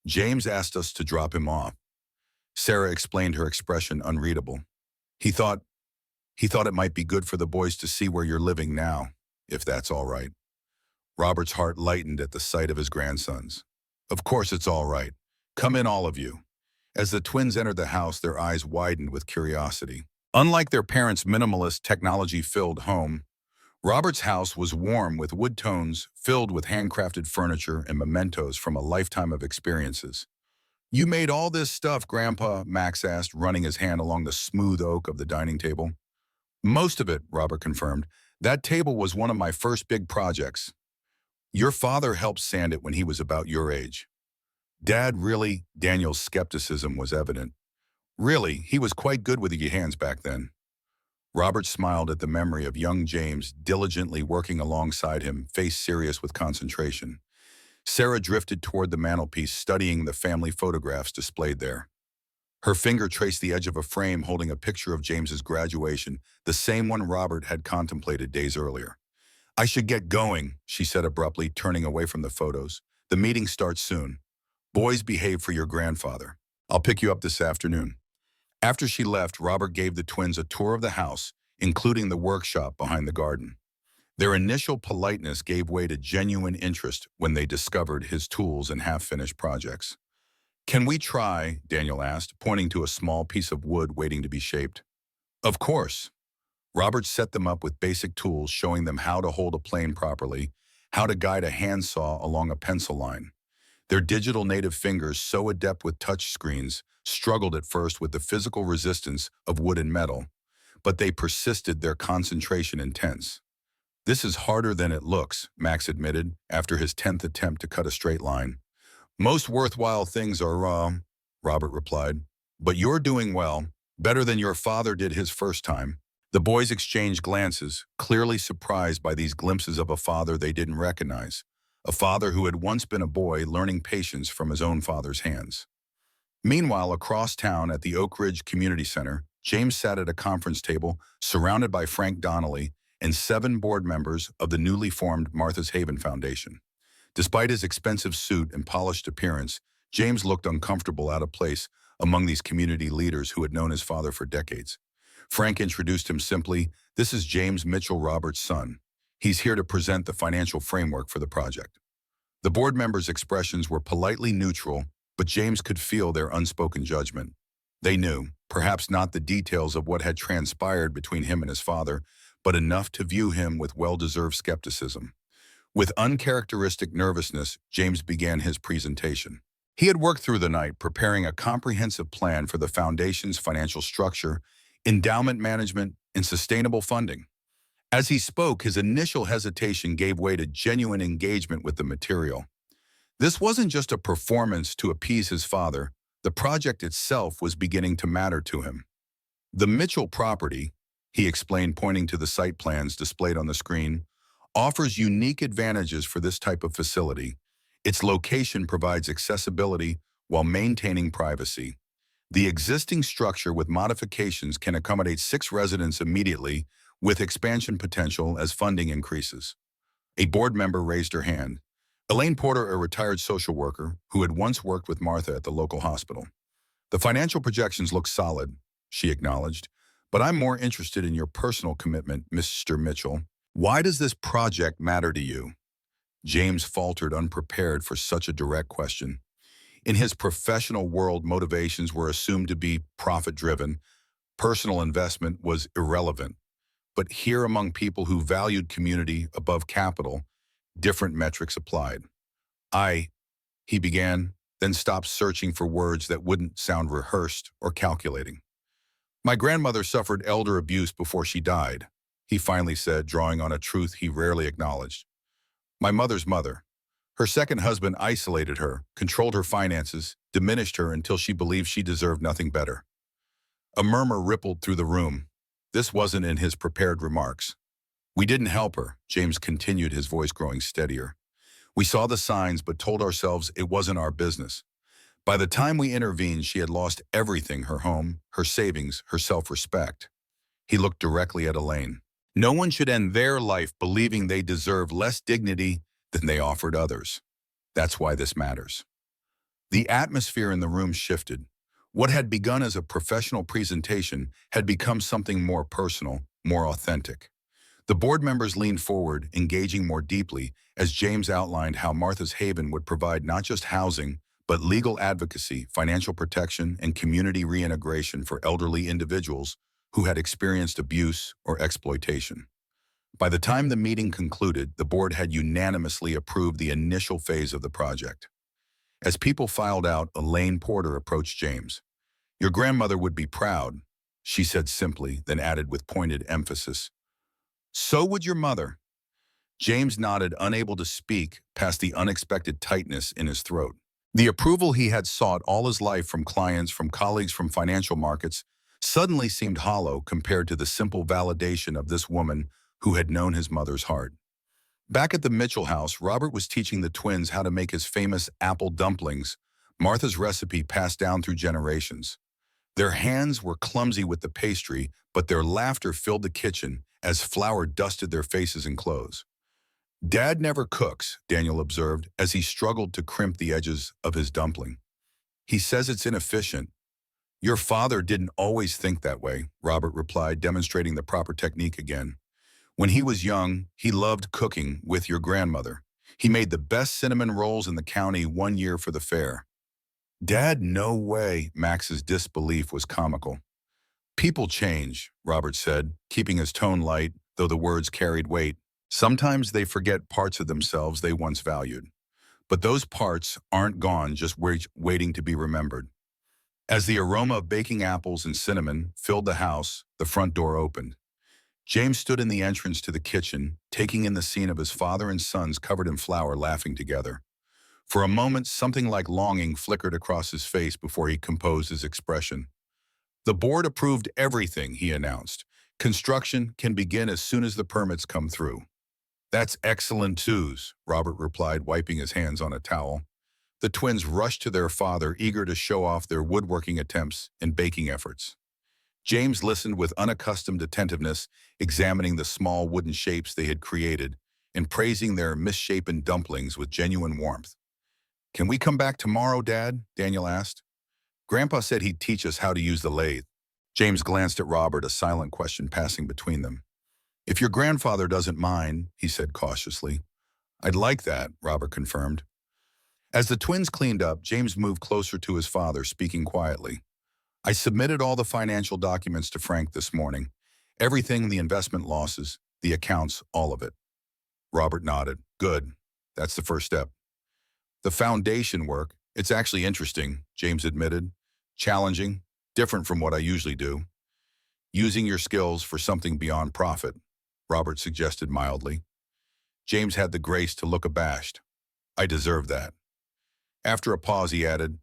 "James asked us to drop him off." Sarah explained, her expression unreadable. He thought it might be good for the boys to see where you're living now, if that's all right." Robert's heart lightened at the sight of his grandsons. "Of course it's all right. Come in, all of you." As the twins entered the house, their eyes widened with curiosity. Unlike their parents' minimalist, technology-filled home, Robert's house was warm with wood tones, filled with handcrafted furniture and mementos from a lifetime of experiences. "You made all this stuff, Grandpa?" Max asked, running his hand along the smooth oak of the dining table. "Most of it," Robert confirmed. "That table was one of my first big projects. Your father helped sand it when he was about your age." "Dad, really?" Daniel's skepticism was evident. "Really, he was quite good with your hands back then." Robert smiled at the memory of young James diligently working alongside him, face serious with concentration. Sarah drifted toward the mantelpiece, studying the family photographs displayed there. Her finger traced the edge of a frame holding a picture of James's graduation, the same one Robert had contemplated days earlier. "I should get going," she said abruptly, turning away from the photos. "The meeting starts soon. Boys, behave for your grandfather. I'll pick you up this afternoon." After she left, Robert gave the twins a tour of the house, including the workshop behind the garden. Their initial politeness gave way to genuine interest when they discovered his tools and half-finished projects. "Can we try?" Daniel asked, pointing to a small piece of wood waiting to be shaped. "Of course." Robert set them up with basic tools, showing them how to hold a plane properly, how to guide a handsaw along a pencil line. Their digital native fingers, so adept with touch screens, struggled at first with the physical resistance of wood and metal, but they persisted, their concentration intense. "This is harder than it looks," Max admitted, after his 10th attempt to cut a straight line. "Most worthwhile things are raw," Robert replied. "But you're doing well, better than your father did his first time." The boys exchanged glances, clearly surprised by these glimpses of a father they didn't recognize, a father who had once been a boy learning patience from his own father's hands. Meanwhile, across town at the Oak Ridge Community Center, James sat at a conference table surrounded by Frank Donnelly and 7 board members of the newly formed Martha's Haven Foundation. Despite his expensive suit and polished appearance, James looked uncomfortable, out of place among these community leaders who had known his father for decades. Frank introduced him simply, "This is James Mitchell, Robert's son. He's here to present the financial framework for the project." The board members' expressions were politely neutral, but James could feel their unspoken judgment. They knew, perhaps not the details of what had transpired between him and his father, but enough to view him with well-deserved skepticism. With uncharacteristic nervousness, James began his presentation. He had worked through the night preparing a comprehensive plan for the foundation's financial structure, endowment management, and sustainable funding. As he spoke, his initial hesitation gave way to genuine engagement with the material. This wasn't just a performance to appease his father. The project itself was beginning to matter to him. The Mitchell property, he explained, pointing to the site plans displayed on the screen, offers unique advantages for this type of facility. Its location provides accessibility while maintaining privacy. The existing structure with modifications can accommodate 6 residents immediately, with expansion potential as funding increases. A board member raised her hand. Elaine Porter, a retired social worker who had once worked with Martha at the local hospital. The financial projections look solid, she acknowledged, but I'm more interested in your personal commitment, Mr. Mitchell. Why does this project matter to you? James faltered, unprepared for such a direct question. In his professional world, motivations were assumed to be profit-driven. Personal investment was irrelevant. But here, among people who valued community above capital, different metrics applied. He began, then stopped, searching for words that wouldn't sound rehearsed or calculating. My grandmother suffered elder abuse before she died, he finally said, drawing on a truth he rarely acknowledged. My mother's mother. Her second husband isolated her, controlled her finances, diminished her until she believed she deserved nothing better. A murmur rippled through the room. This wasn't in his prepared remarks. We didn't help her, James continued, his voice growing steadier. We saw the signs but told ourselves it wasn't our business. By the time we intervened, she had lost everything: her home, her savings, her self-respect. He looked directly at Elaine. No one should end their life believing they deserve less dignity than they offered others. That's why this matters. The atmosphere in the room shifted. What had begun as a professional presentation had become something more personal, more authentic. The board members leaned forward, engaging more deeply, as James outlined how Martha's Haven would provide not just housing, but legal advocacy, financial protection, and community reintegration for elderly individuals who had experienced abuse or exploitation. By the time the meeting concluded, the board had unanimously approved the initial phase of the project. As people filed out, Elaine Porter approached James. Your grandmother would be proud, she said simply, then added with pointed emphasis. So would your mother. James nodded, unable to speak past the unexpected tightness in his throat. The approval he had sought all his life from clients, from colleagues, from financial markets, suddenly seemed hollow compared to the simple validation of this woman who had known his mother's heart. Back at the Mitchell house, Robert was teaching the twins how to make his famous apple dumplings, Martha's recipe passed down through generations. Their hands were clumsy with the pastry, but their laughter filled the kitchen as flour dusted their faces and clothes. Dad never cooks, Daniel observed as he struggled to crimp the edges of his dumpling. He says it's inefficient. Your father didn't always think that way, Robert replied, demonstrating the proper technique again. When he was young, he loved cooking with your grandmother. He made the best cinnamon rolls in the county one year for the fair. Dad, no way. Max's disbelief was comical. People change, Robert said, keeping his tone light, though the words carried weight. Sometimes they forget parts of themselves they once valued. But those parts aren't gone, just waiting to be remembered. As the aroma of baking apples and cinnamon filled the house, the front door opened. James stood in the entrance to the kitchen, taking in the scene of his father and sons covered in flour laughing together. For a moment, something like longing flickered across his face before he composed his expression. The board approved everything, he announced. Construction can begin as soon as the permits come through. That's excellent news, Robert replied, wiping his hands on a towel. The twins rushed to their father, eager to show off their woodworking attempts and baking efforts. James listened with unaccustomed attentiveness, examining the small wooden shapes they had created and praising their misshapen dumplings with genuine warmth. Can we come back tomorrow, Dad? Daniel asked. Grandpa said he'd teach us how to use the lathe. James glanced at Robert, a silent question passing between them. If your grandfather doesn't mind, he said cautiously. I'd like that, Robert confirmed. As the twins cleaned up, James moved closer to his father, speaking quietly. I submitted all the financial documents to Frank this morning. Everything, the investment losses, the accounts, all of it. Robert nodded. Good. That's the first step. The foundation work, it's actually interesting, James admitted. Challenging, different from what I usually do. Using your skills for something beyond profit, Robert suggested mildly. James had the grace to look abashed. I deserve that. After a pause, he added,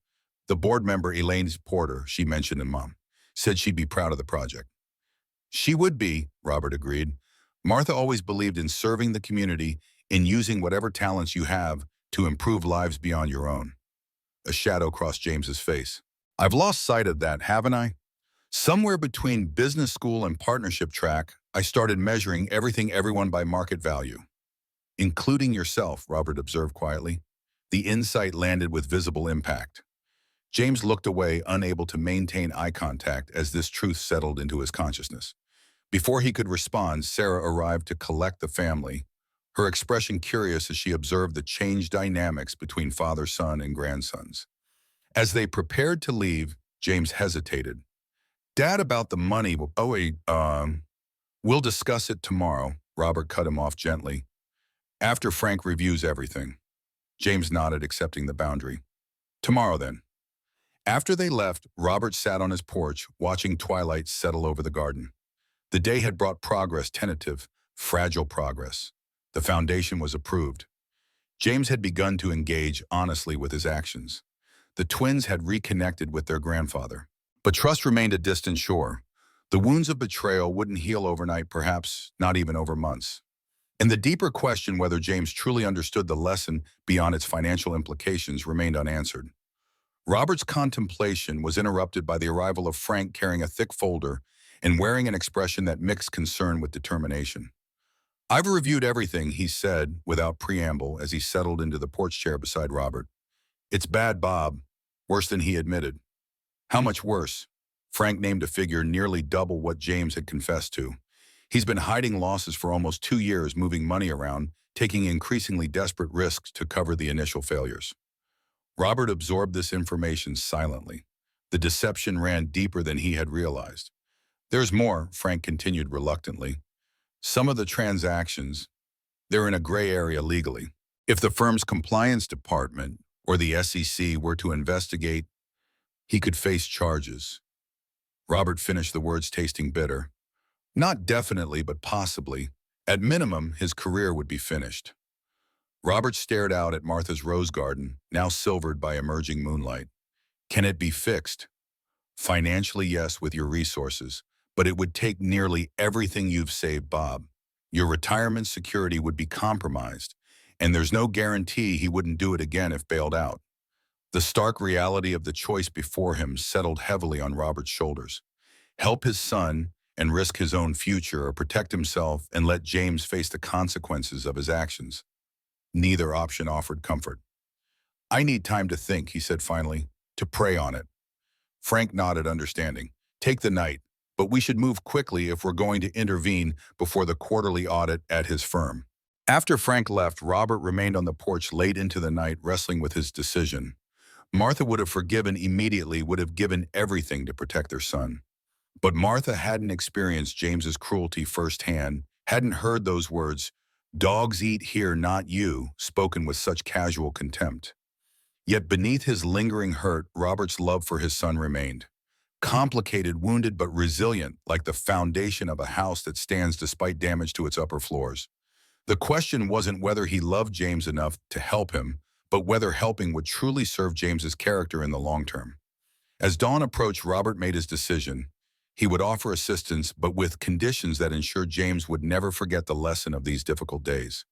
the board member Elaine Porter, she mentioned in Mom. said she'd be proud of the project. She would be, Robert agreed. Martha always believed in serving the community, in using whatever talents you have to improve lives beyond your own. A shadow crossed James's face. I've lost sight of that, haven't I? Somewhere between business school and partnership track, I started measuring everyone by market value. Including yourself, Robert observed quietly. The insight landed with visible impact. James looked away, unable to maintain eye contact as this truth settled into his consciousness. Before he could respond, Sarah arrived to collect the family, her expression curious as she observed the changed dynamics between father, son, and grandsons. As they prepared to leave, James hesitated. Dad, about the money, we'll discuss it tomorrow, Robert cut him off gently. After Frank reviews everything. James nodded, accepting the boundary. Tomorrow, then. After they left, Robert sat on his porch, watching twilight settle over the garden. The day had brought progress, tentative, fragile progress. The foundation was approved. James had begun to engage honestly with his actions. The twins had reconnected with their grandfather. But trust remained a distant shore. The wounds of betrayal wouldn't heal overnight, perhaps not even over months. And the deeper question whether James truly understood the lesson beyond its financial implications remained unanswered. Robert's contemplation was interrupted by the arrival of Frank carrying a thick folder and wearing an expression that mixed concern with determination. I've reviewed everything, he said without preamble as he settled into the porch chair beside Robert. It's bad, Bob. Worse than he admitted. How much worse? Frank named a figure nearly double what James had confessed to. He's been hiding losses for almost 2 years, moving money around, taking increasingly desperate risks to cover the initial failures. Robert absorbed this information silently. The deception ran deeper than he had realized. There's more, Frank continued reluctantly. Some of the transactions, they're in a gray area legally. If the firm's compliance department or the SEC were to investigate, he could face charges. Robert finished the words tasting bitter. Not definitely, but possibly. At minimum, his career would be finished. Robert stared out at Martha's rose garden, now silvered by emerging moonlight. Can it be fixed? Financially, yes, with your resources, but it would take nearly everything you've saved, Bob. Your retirement security would be compromised, and there's no guarantee he wouldn't do it again if bailed out. The stark reality of the choice before him settled heavily on Robert's shoulders. Help his son and risk his own future, or protect himself and let James face the consequences of his actions. Neither option offered comfort. I need time to think, he said finally, to pray on it. Frank nodded, understanding. Take the night, but we should move quickly if we're going to intervene before the quarterly audit at his firm. After Frank left, Robert remained on the porch late into the night, wrestling with his decision. Martha would have forgiven immediately, would have given everything to protect their son. But Martha hadn't experienced James's cruelty firsthand, hadn't heard those words, "Dogs eat here, not you," spoken with such casual contempt. Yet beneath his lingering hurt, Robert's love for his son remained. Complicated, wounded, but resilient, like the foundation of a house that stands despite damage to its upper floors. The question wasn't whether he loved James enough to help him, but whether helping would truly serve James's character in the long term. As dawn approached, Robert made his decision. He would offer assistance, but with conditions that ensured James would never forget the lesson of these difficult days.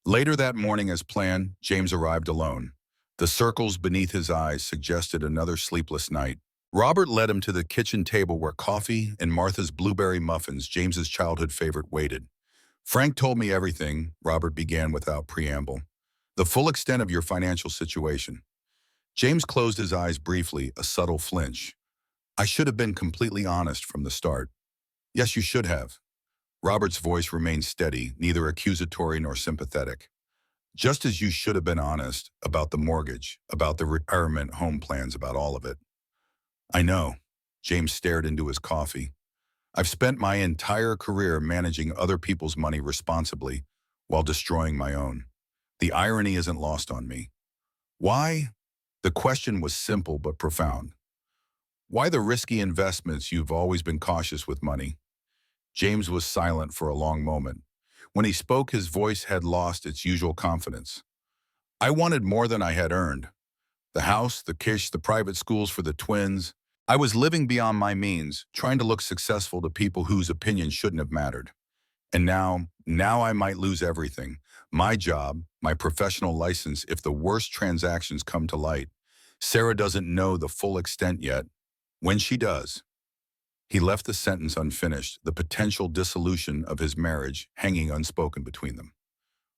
Later that morning, as planned, James arrived alone. The circles beneath his eyes suggested another sleepless night. Robert led him to the kitchen table where coffee and Martha's blueberry muffins, James's childhood favorite, waited. Frank told me everything, Robert began without preamble. The full extent of your financial situation. James closed his eyes briefly, a subtle flinch. I should have been completely honest from the start. Yes, you should have. Robert's voice remained steady, neither accusatory nor sympathetic. Just as you should have been honest about the mortgage, about the retirement home plans, about all of it. I know. James stared into his coffee. I've spent my entire career managing other people's money responsibly while destroying my own. The irony isn't lost on me. Why? The question was simple but profound. Why the risky investments? You've always been cautious with money. James was silent for a long moment. When he spoke, his voice had lost its usual confidence. I wanted more than I had earned. The house, the kish, the private schools for the twins. I was living beyond my means, trying to look successful to people whose opinions shouldn't have mattered. And now I might lose everything. My job, my professional license, if the worst transactions come to light. Sarah doesn't know the full extent yet. When she does, he left the sentence unfinished, the potential dissolution of his marriage hanging unspoken between them.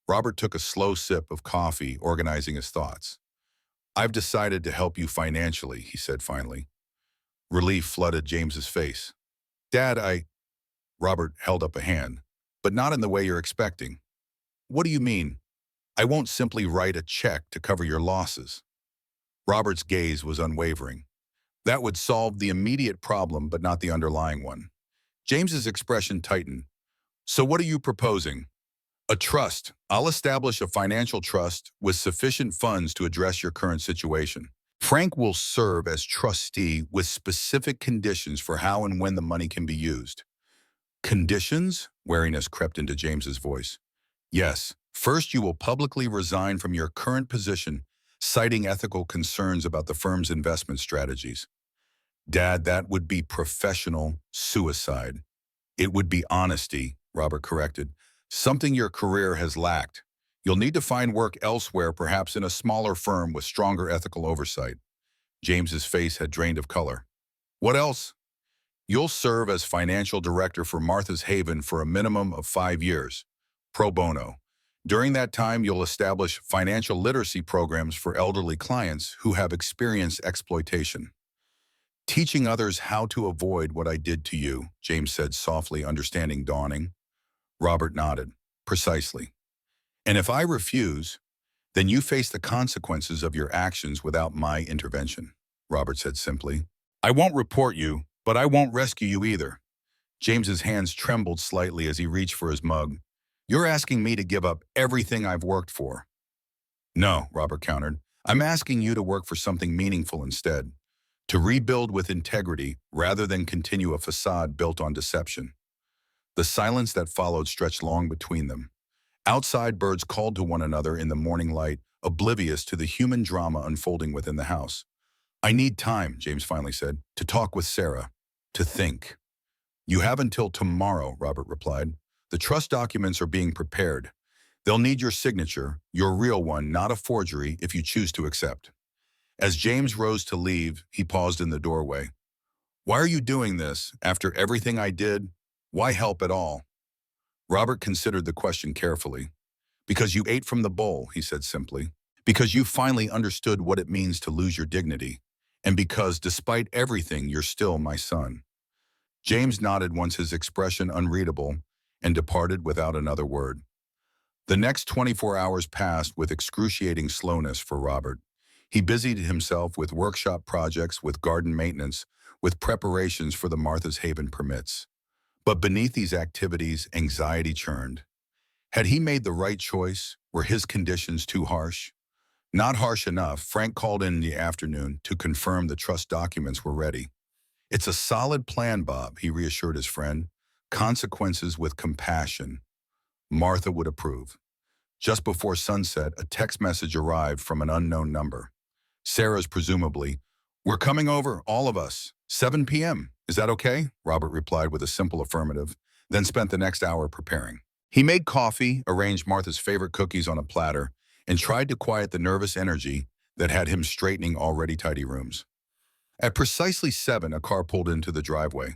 Robert took a slow sip of coffee, organizing his thoughts. I've decided to help you financially, he said finally. Relief flooded James's face. Dad, Robert held up a hand. But not in the way you're expecting. What do you mean? I won't simply write a check to cover your losses. Robert's gaze was unwavering. That would solve the immediate problem, but not the underlying one. James's expression tightened. So what are you proposing? A trust. I'll establish a financial trust with sufficient funds to address your current situation. Frank will serve as trustee with specific conditions for how and when the money can be used. Conditions? Wariness crept into James's voice. Yes. First, you will publicly resign from your current position, citing ethical concerns about the firm's investment strategies. Dad, that would be professional suicide. It would be honesty, Robert corrected. Something your career has lacked. You'll need to find work elsewhere, perhaps in a smaller firm with stronger ethical oversight. James's face had drained of color. What else? You'll serve as financial director for Martha's Haven for a minimum of 5 years, pro bono. During that time, you'll establish financial literacy programs for elderly clients who have experienced exploitation. Teaching others how to avoid what I did to you, James said softly, understanding dawning. Robert nodded. Precisely. And if I refuse, then you face the consequences of your actions without my intervention, Robert said simply. I won't report you, but I won't rescue you either. James's hands trembled slightly as he reached for his mug. You're asking me to give up everything I've worked for. No, Robert countered. I'm asking you to work for something meaningful instead. To rebuild with integrity rather than continue a facade built on deception. The silence that followed stretched long between them. Outside, birds called to one another in the morning light, oblivious to the human drama unfolding within the house. I need time, James finally said, to talk with Sarah, to think. You have until tomorrow, Robert replied. The trust documents are being prepared. They'll need your signature, your real one, not a forgery, if you choose to accept. As James rose to leave, he paused in the doorway. Why are you doing this? After everything I did, why help at all? Robert considered the question carefully. Because you ate from the bowl, he said simply. Because you finally understood what it means to lose your dignity. And because, despite everything, you're still my son. James nodded once his expression unreadable and departed without another word. The next 24 hours passed with excruciating slowness for Robert. He busied himself with workshop projects, with garden maintenance, with preparations for the Martha's Haven permits. But beneath these activities, anxiety churned. Had he made the right choice? Were his conditions too harsh? Not harsh enough, Frank called in the afternoon to confirm the trust documents were ready. It's a solid plan, Bob, he reassured his friend. Consequences with compassion. Martha would approve. Just before sunset, a text message arrived from an unknown number. Sarah's presumably. We're coming over, all of us. 7 p.m. Is that okay? Robert replied with a simple affirmative, then spent the next hour preparing. He made coffee, arranged Martha's favorite cookies on a platter, and tried to quiet the nervous energy that had him straightening already tidy rooms. At precisely 7, a car pulled into the driveway.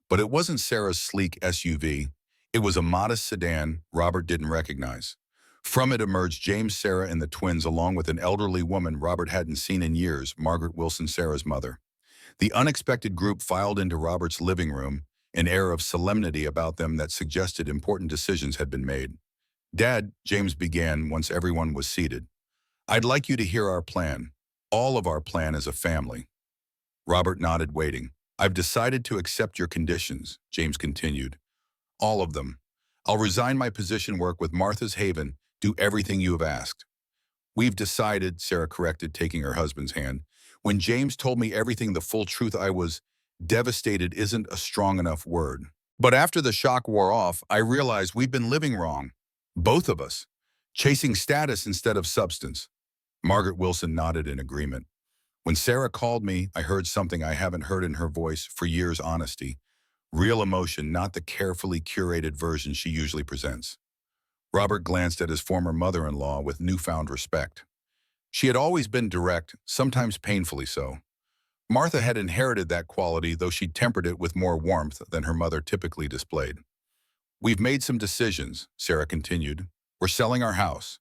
But it wasn't Sarah's sleek SUV. It was a modest sedan Robert didn't recognize. From it emerged James, Sarah, and the twins, along with an elderly woman Robert hadn't seen in years, Margaret Wilson, Sarah's mother. The unexpected group filed into Robert's living room, an air of solemnity about them that suggested important decisions had been made. Dad, James began once everyone was seated. I'd like you to hear our plan. All of our plan as a family. Robert nodded, waiting. I've decided to accept your conditions, James continued. All of them. I'll resign my position, work with Martha's Haven, do everything you have asked. We've decided, Sarah corrected, taking her husband's hand. When James told me everything, the full truth, I was devastated isn't a strong enough word. But after the shock wore off, I realized we've been living wrong. Both of us. Chasing status instead of substance. Margaret Wilson nodded in agreement. When Sarah called me, I heard something I haven't heard in her voice for years: honesty. Real emotion, not the carefully curated version she usually presents. Robert glanced at his former mother-in-law with newfound respect. She had always been direct, sometimes painfully so. Martha had inherited that quality, though she tempered it with more warmth than her mother typically displayed. "We've made some decisions," Sarah continued. "We're selling our house,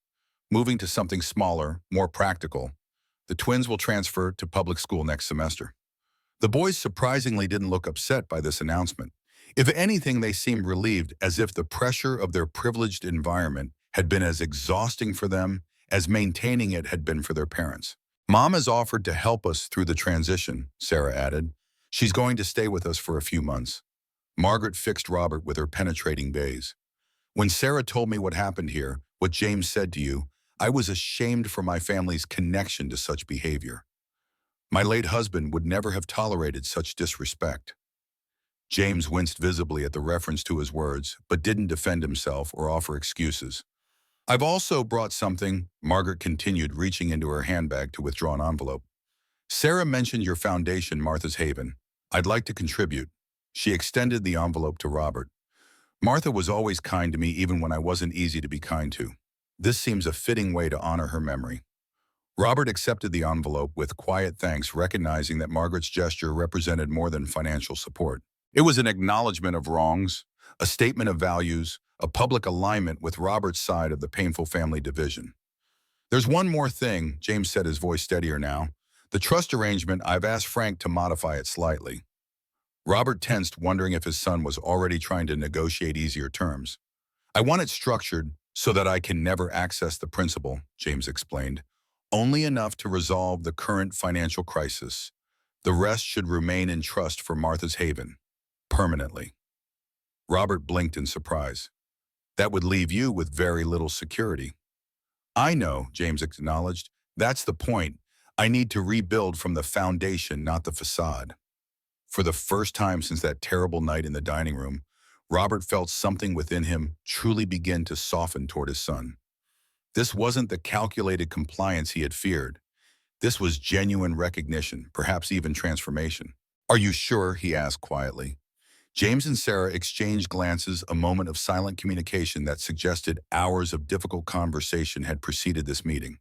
moving to something smaller, more practical. The twins will transfer to public school next semester." The boys surprisingly didn't look upset by this announcement. If anything, they seemed relieved, as if the pressure of their privileged environment had been as exhausting for them as maintaining it had been for their parents. "Mom has offered to help us through the transition," Sarah added. "She's going to stay with us for a few months." Margaret fixed Robert with her penetrating gaze. "When Sarah told me what happened here, what James said to you, I was ashamed for my family's connection to such behavior. My late husband would never have tolerated such disrespect." James winced visibly at the reference to his words, but didn't defend himself or offer excuses. "I've also brought something," Margaret continued, reaching into her handbag to withdraw an envelope. "Sarah mentioned your foundation, Martha's Haven. I'd like to contribute." She extended the envelope to Robert. "Martha was always kind to me, even when I wasn't easy to be kind to. This seems a fitting way to honor her memory." Robert accepted the envelope with quiet thanks, recognizing that Margaret's gesture represented more than financial support. It was an acknowledgement of wrongs, a statement of values, a public alignment with Robert's side of the painful family division. "There's one more thing," James said, his voice steadier now. "The trust arrangement, I've asked Frank to modify it slightly." Robert tensed, wondering if his son was already trying to negotiate easier terms. "I want it structured so that I can never access the principal," James explained. "Only enough to resolve the current financial crisis. The rest should remain in trust for Martha's Haven, permanently." Robert blinked in surprise. "That would leave you with very little security." "I know," James acknowledged. "That's the point. I need to rebuild from the foundation, not the facade." For the first time since that terrible night in the dining room, Robert felt something within him truly begin to soften toward his son. This wasn't the calculated compliance he had feared. This was genuine recognition, perhaps even transformation. "Are you sure?" he asked quietly. James and Sarah exchanged glances, a moment of silent communication that suggested hours of difficult conversation had preceded this meeting.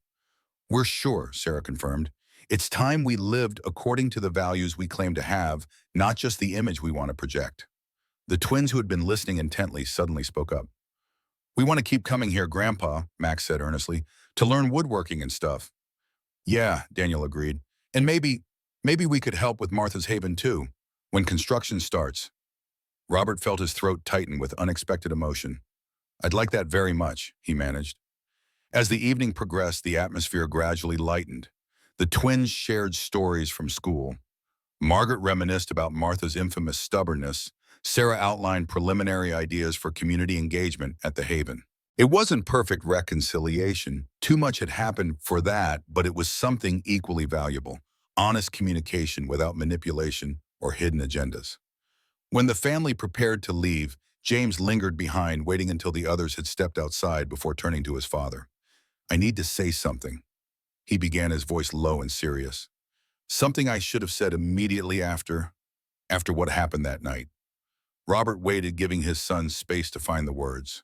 "We're sure," Sarah confirmed. "It's time we lived according to the values we claim to have, not just the image we want to project." The twins, who had been listening intently, suddenly spoke up. "We want to keep coming here, Grandpa," Max said earnestly, "to learn woodworking and stuff." "Yeah," Daniel agreed. "And maybe we could help with Martha's Haven too, when construction starts." Robert felt his throat tighten with unexpected emotion. "I'd like that very much," he managed. As the evening progressed, the atmosphere gradually lightened. The twins shared stories from school. Margaret reminisced about Martha's infamous stubbornness. Sarah outlined preliminary ideas for community engagement at the Haven. It wasn't perfect reconciliation. Too much had happened for that, but it was something equally valuable: honest communication without manipulation or hidden agendas. When the family prepared to leave, James lingered behind, waiting until the others had stepped outside before turning to his father. "I need to say something," he began, his voice low and serious. "Something I should have said immediately after what happened that night." Robert waited, giving his son space to find the words.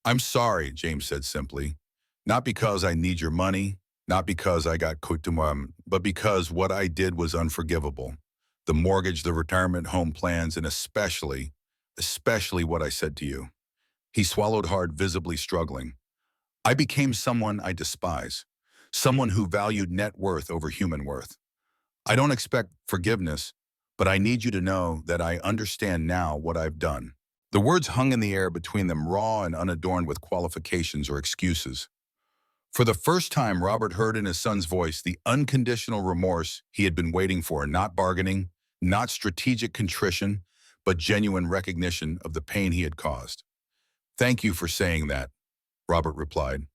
"I'm sorry," James said simply. "Not because I need your money, not because I got kutumam, but because what I did was unforgivable. The mortgage, the retirement home plans, and especially what I said to you." He swallowed hard, visibly struggling. "I became someone I despise, someone who valued net worth over human worth. I don't expect forgiveness, but I need you to know that I understand now what I've done." The words hung in the air between them, raw and unadorned with qualifications or excuses. For the first time, Robert heard in his son's voice the unconditional remorse he had been waiting for: not bargaining, not strategic contrition, but genuine recognition of the pain he had caused. "Thank you for saying that," Robert replied,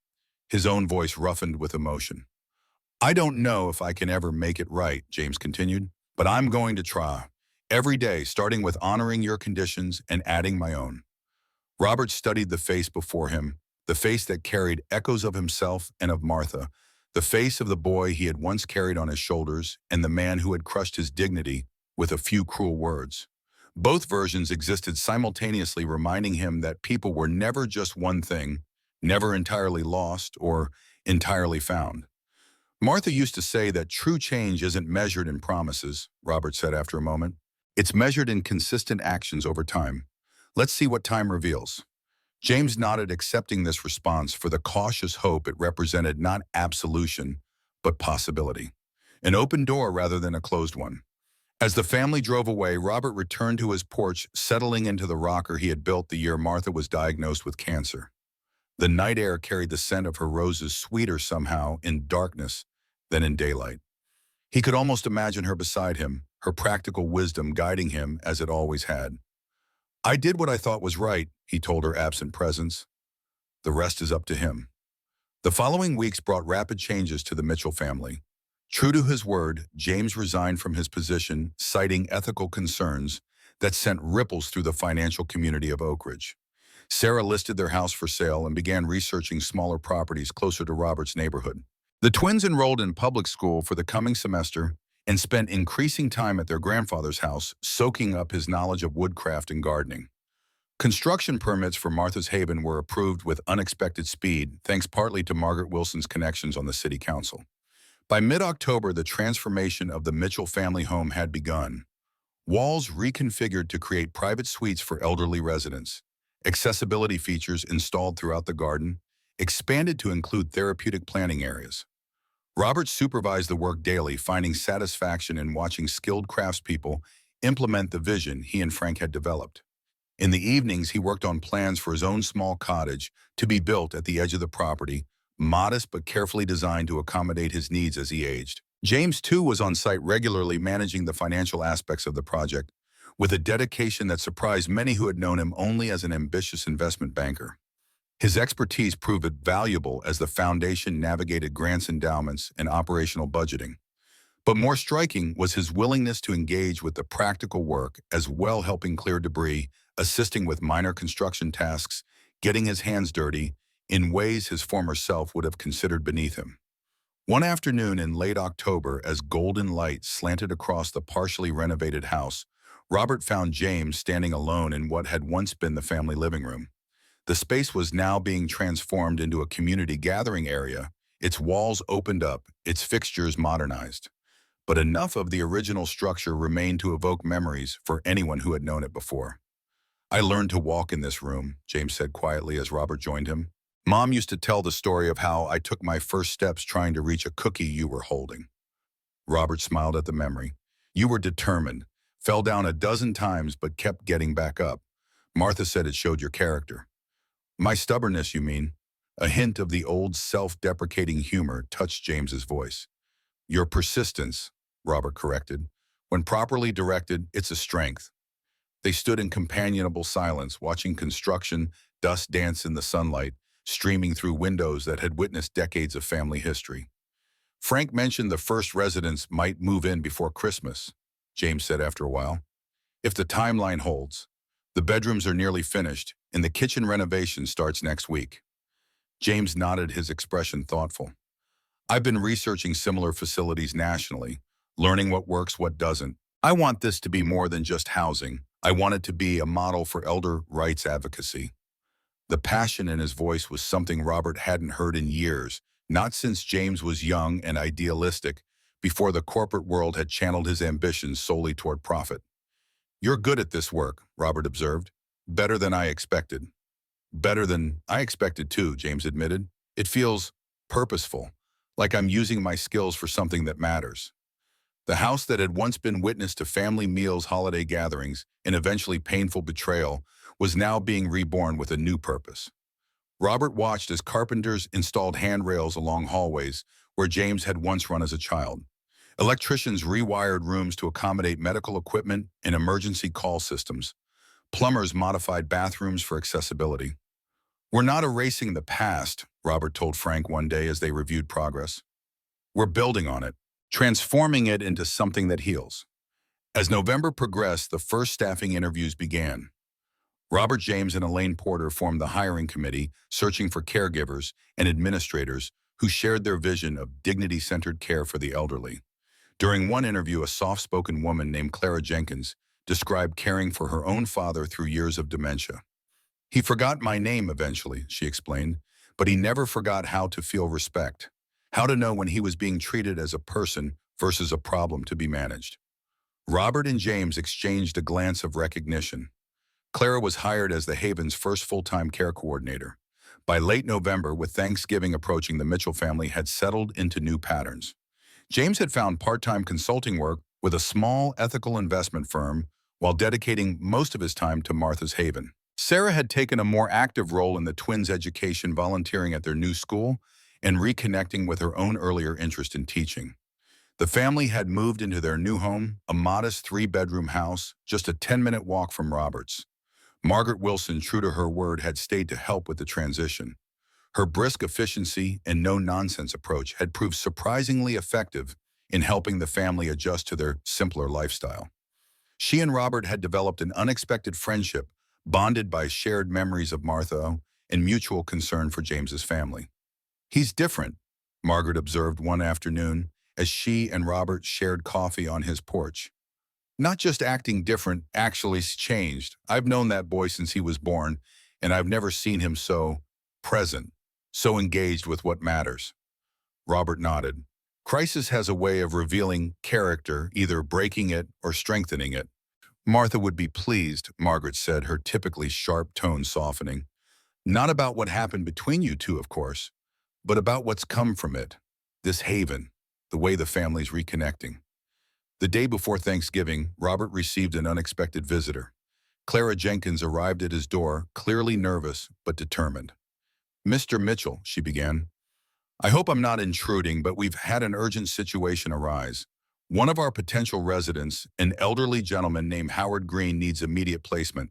his own voice roughened with emotion. "I don't know if I can ever make it right," James continued, "but I'm going to try. Every day, starting with honoring your conditions and adding my own." Robert studied the face before him, the face that carried echoes of himself and of Martha, the face of the boy he had once carried on his shoulders and the man who had crushed his dignity with a few cruel words. Both versions existed simultaneously, reminding him that people were never just one thing, never entirely lost or entirely found. Martha used to say that true change isn't measured in promises, Robert said after a moment. It's measured in consistent actions over time. Let's see what time reveals. James nodded, accepting this response for the cautious hope it represented, not absolution, but possibility. An open door rather than a closed one. As the family drove away, Robert returned to his porch, settling into the rocker he had built the year Martha was diagnosed with cancer. The night air carried the scent of her roses, sweeter somehow in darkness than in daylight. He could almost imagine her beside him, her practical wisdom guiding him as it always had. "I did what I thought was right," he told her absent presence. "The rest is up to him." The following weeks brought rapid changes to the Mitchell family. True to his word, James resigned from his position, citing ethical concerns that sent ripples through the financial community of Oak Ridge. Sarah listed their house for sale and began researching smaller properties closer to Robert's neighborhood. The twins enrolled in public school for the coming semester and spent increasing time at their grandfather's house, soaking up his knowledge of woodcraft and gardening. Construction permits for Martha's Haven were approved with unexpected speed, thanks partly to Margaret Wilson's connections on the city council. By mid-October, the transformation of the Mitchell family home had begun. Walls reconfigured to create private suites for elderly residents, accessibility features installed throughout the garden, expanded to include therapeutic planting areas. Robert supervised the work daily, finding satisfaction in watching skilled craftspeople implement the vision he and Frank had developed. In the evenings, he worked on plans for his own small cottage to be built at the edge of the property, modest but carefully designed to accommodate his needs as he aged. James, too, was on site regularly managing the financial aspects of the project, with a dedication that surprised many who had known him only as an ambitious investment banker. His expertise proved valuable as the foundation navigated grants, endowments, and operational budgeting. But more striking was his willingness to engage with the practical work as well, helping clear debris, assisting with minor construction tasks, getting his hands dirty in ways his former self would have considered beneath him. One afternoon in late October, as golden light slanted across the partially renovated house, Robert found James standing alone in what had once been the family living room. The space was now being transformed into a community gathering area, its walls opened up, its fixtures modernized. But enough of the original structure remained to evoke memories for anyone who had known it before. "I learned to walk in this room," James said quietly as Robert joined him. "Mom used to tell the story of how I took my first steps trying to reach a cookie you were holding." Robert smiled at the memory. "You were determined, fell down a dozen times but kept getting back up. Martha said it showed your character." "My stubbornness, you mean?" A hint of the old self-deprecating humor touched James's voice. "Your persistence," Robert corrected. "When properly directed, it's a strength." They stood in companionable silence, watching construction dust dance in the sunlight, streaming through windows that had witnessed decades of family history. "Frank mentioned the first residents might move in before Christmas," James said after a while. "If the timeline holds. The bedrooms are nearly finished, and the kitchen renovation starts next week." James nodded, his expression thoughtful. "I've been researching similar facilities nationally, learning what works, what doesn't. I want this to be more than just housing. I want it to be a model for elder rights advocacy." The passion in his voice was something Robert hadn't heard in years, not since James was young and idealistic, before the corporate world had channeled his ambitions solely toward profit. "You're good at this work," Robert observed. "Better than I expected." "Better than I expected too," James admitted. "It feels purposeful, like I'm using my skills for something that matters." The house that had once been witness to family meals, holiday gatherings, and eventually painful betrayal was now being reborn with a new purpose. Robert watched as carpenters installed handrails along hallways where James had once run as a child. Electricians rewired rooms to accommodate medical equipment and emergency call systems. Plumbers modified bathrooms for accessibility. "We're not erasing the past," Robert told Frank one day as they reviewed progress. "We're building on it, transforming it into something that heals." As November progressed, the first staffing interviews began. Robert, James, and Elaine Porter formed the hiring committee, searching for caregivers and administrators who shared their vision of dignity-centered care for the elderly. During one interview, a soft-spoken woman named Clara Jenkins described caring for her own father through years of dementia. "He forgot my name eventually," she explained, "but he never forgot how to feel respect, how to know when he was being treated as a person versus a problem to be managed." Robert and James exchanged a glance of recognition. Clara was hired as the Haven's first full-time care coordinator. By late November, with Thanksgiving approaching, the Mitchell family had settled into new patterns. James had found part-time consulting work with a small ethical investment firm while dedicating most of his time to Martha's Haven. Sarah had taken a more active role in the twins' education, volunteering at their new school and reconnecting with her own earlier interest in teaching. The family had moved into their new home, a modest 3-bedroom house, just a 10-minute walk from Robert's. Margaret Wilson, true to her word, had stayed to help with the transition. Her brisk efficiency and no-nonsense approach had proved surprisingly effective in helping the family adjust to their simpler lifestyle. She and Robert had developed an unexpected friendship, bonded by shared memories of Martha and mutual concern for James's family. "He's different," Margaret observed one afternoon as she and Robert shared coffee on his porch. "Not just acting different, actually changed. I've known that boy since he was born, and I've never seen him so present, so engaged with what matters." Robert nodded. "Crisis has a way of revealing character, either breaking it or strengthening it." "Martha would be pleased," Margaret said, her typically sharp tone softening. "Not about what happened between you two, of course, but about what's come from it. This haven, the way the family's reconnecting." The day before Thanksgiving, Robert received an unexpected visitor. Clara Jenkins arrived at his door, clearly nervous but determined. "Mr. Mitchell," she began, "I hope I'm not intruding, but we've had an urgent situation arise. One of our potential residents, an elderly gentleman named Howard Green, needs immediate placement.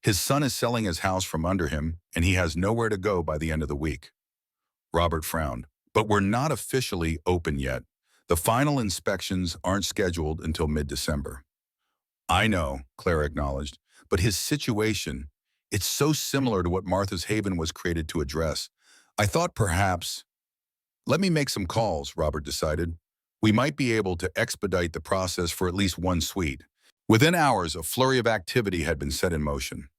His son is selling his house from under him, and he has nowhere to go by the end of the week." Robert frowned. "But we're not officially open yet. The final inspections aren't scheduled until mid-December." "I know," Clara acknowledged, "but his situation, it's so similar to what Martha's Haven was created to address. I thought perhaps—" "Let me make some calls," Robert decided. "We might be able to expedite the process for at least one suite." Within hours, a flurry of activity had been set in motion.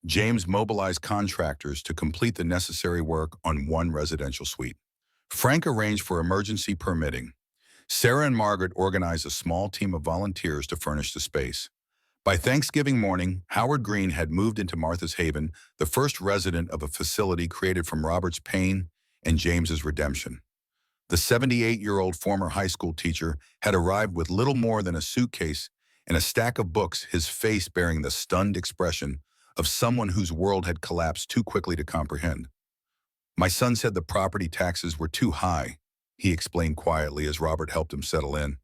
James mobilized contractors to complete the necessary work on one residential suite. Frank arranged for emergency permitting. Sarah and Margaret organized a small team of volunteers to furnish the space. By Thanksgiving morning, Howard Green had moved into Martha's Haven, the first resident of a facility created from Robert's pain and James's redemption. The 78-year-old former high school teacher had arrived with little more than a suitcase and a stack of books, his face bearing the stunned expression of someone whose world had collapsed too quickly to comprehend. "My son said the property taxes were too high," he explained quietly as Robert helped him settle in.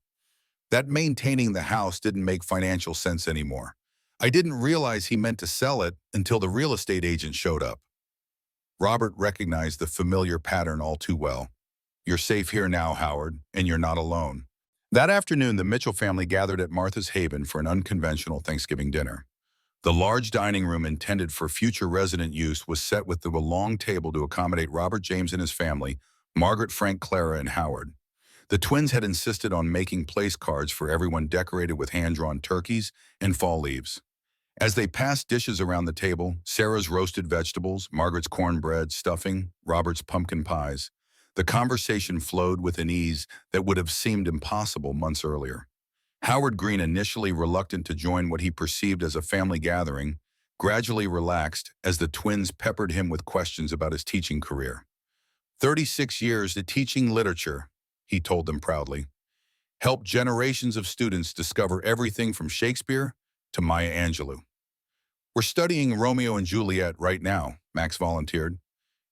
"That maintaining the house didn't make financial sense anymore. I didn't realize he meant to sell it until the real estate agent showed up." Robert recognized the familiar pattern all too well. "You're safe here now, Howard, and you're not alone." That afternoon, the Mitchell family gathered at Martha's Haven for an unconventional Thanksgiving dinner. The large dining room intended for future resident use was set with a long table to accommodate Robert, James and his family, Margaret, Frank, Clara, and Howard. The twins had insisted on making place cards for everyone, decorated with hand-drawn turkeys and fall leaves. As they passed dishes around the table, Sarah's roasted vegetables, Margaret's cornbread, stuffing, Robert's pumpkin pies, the conversation flowed with an ease that would have seemed impossible months earlier. Howard Green, initially reluctant to join what he perceived as a family gathering, gradually relaxed as the twins peppered him with questions about his teaching career. 36 years of teaching literature," he told them proudly. "Helped generations of students discover everything from Shakespeare to Maya Angelou." "We're studying Romeo and Juliet right now," Max volunteered.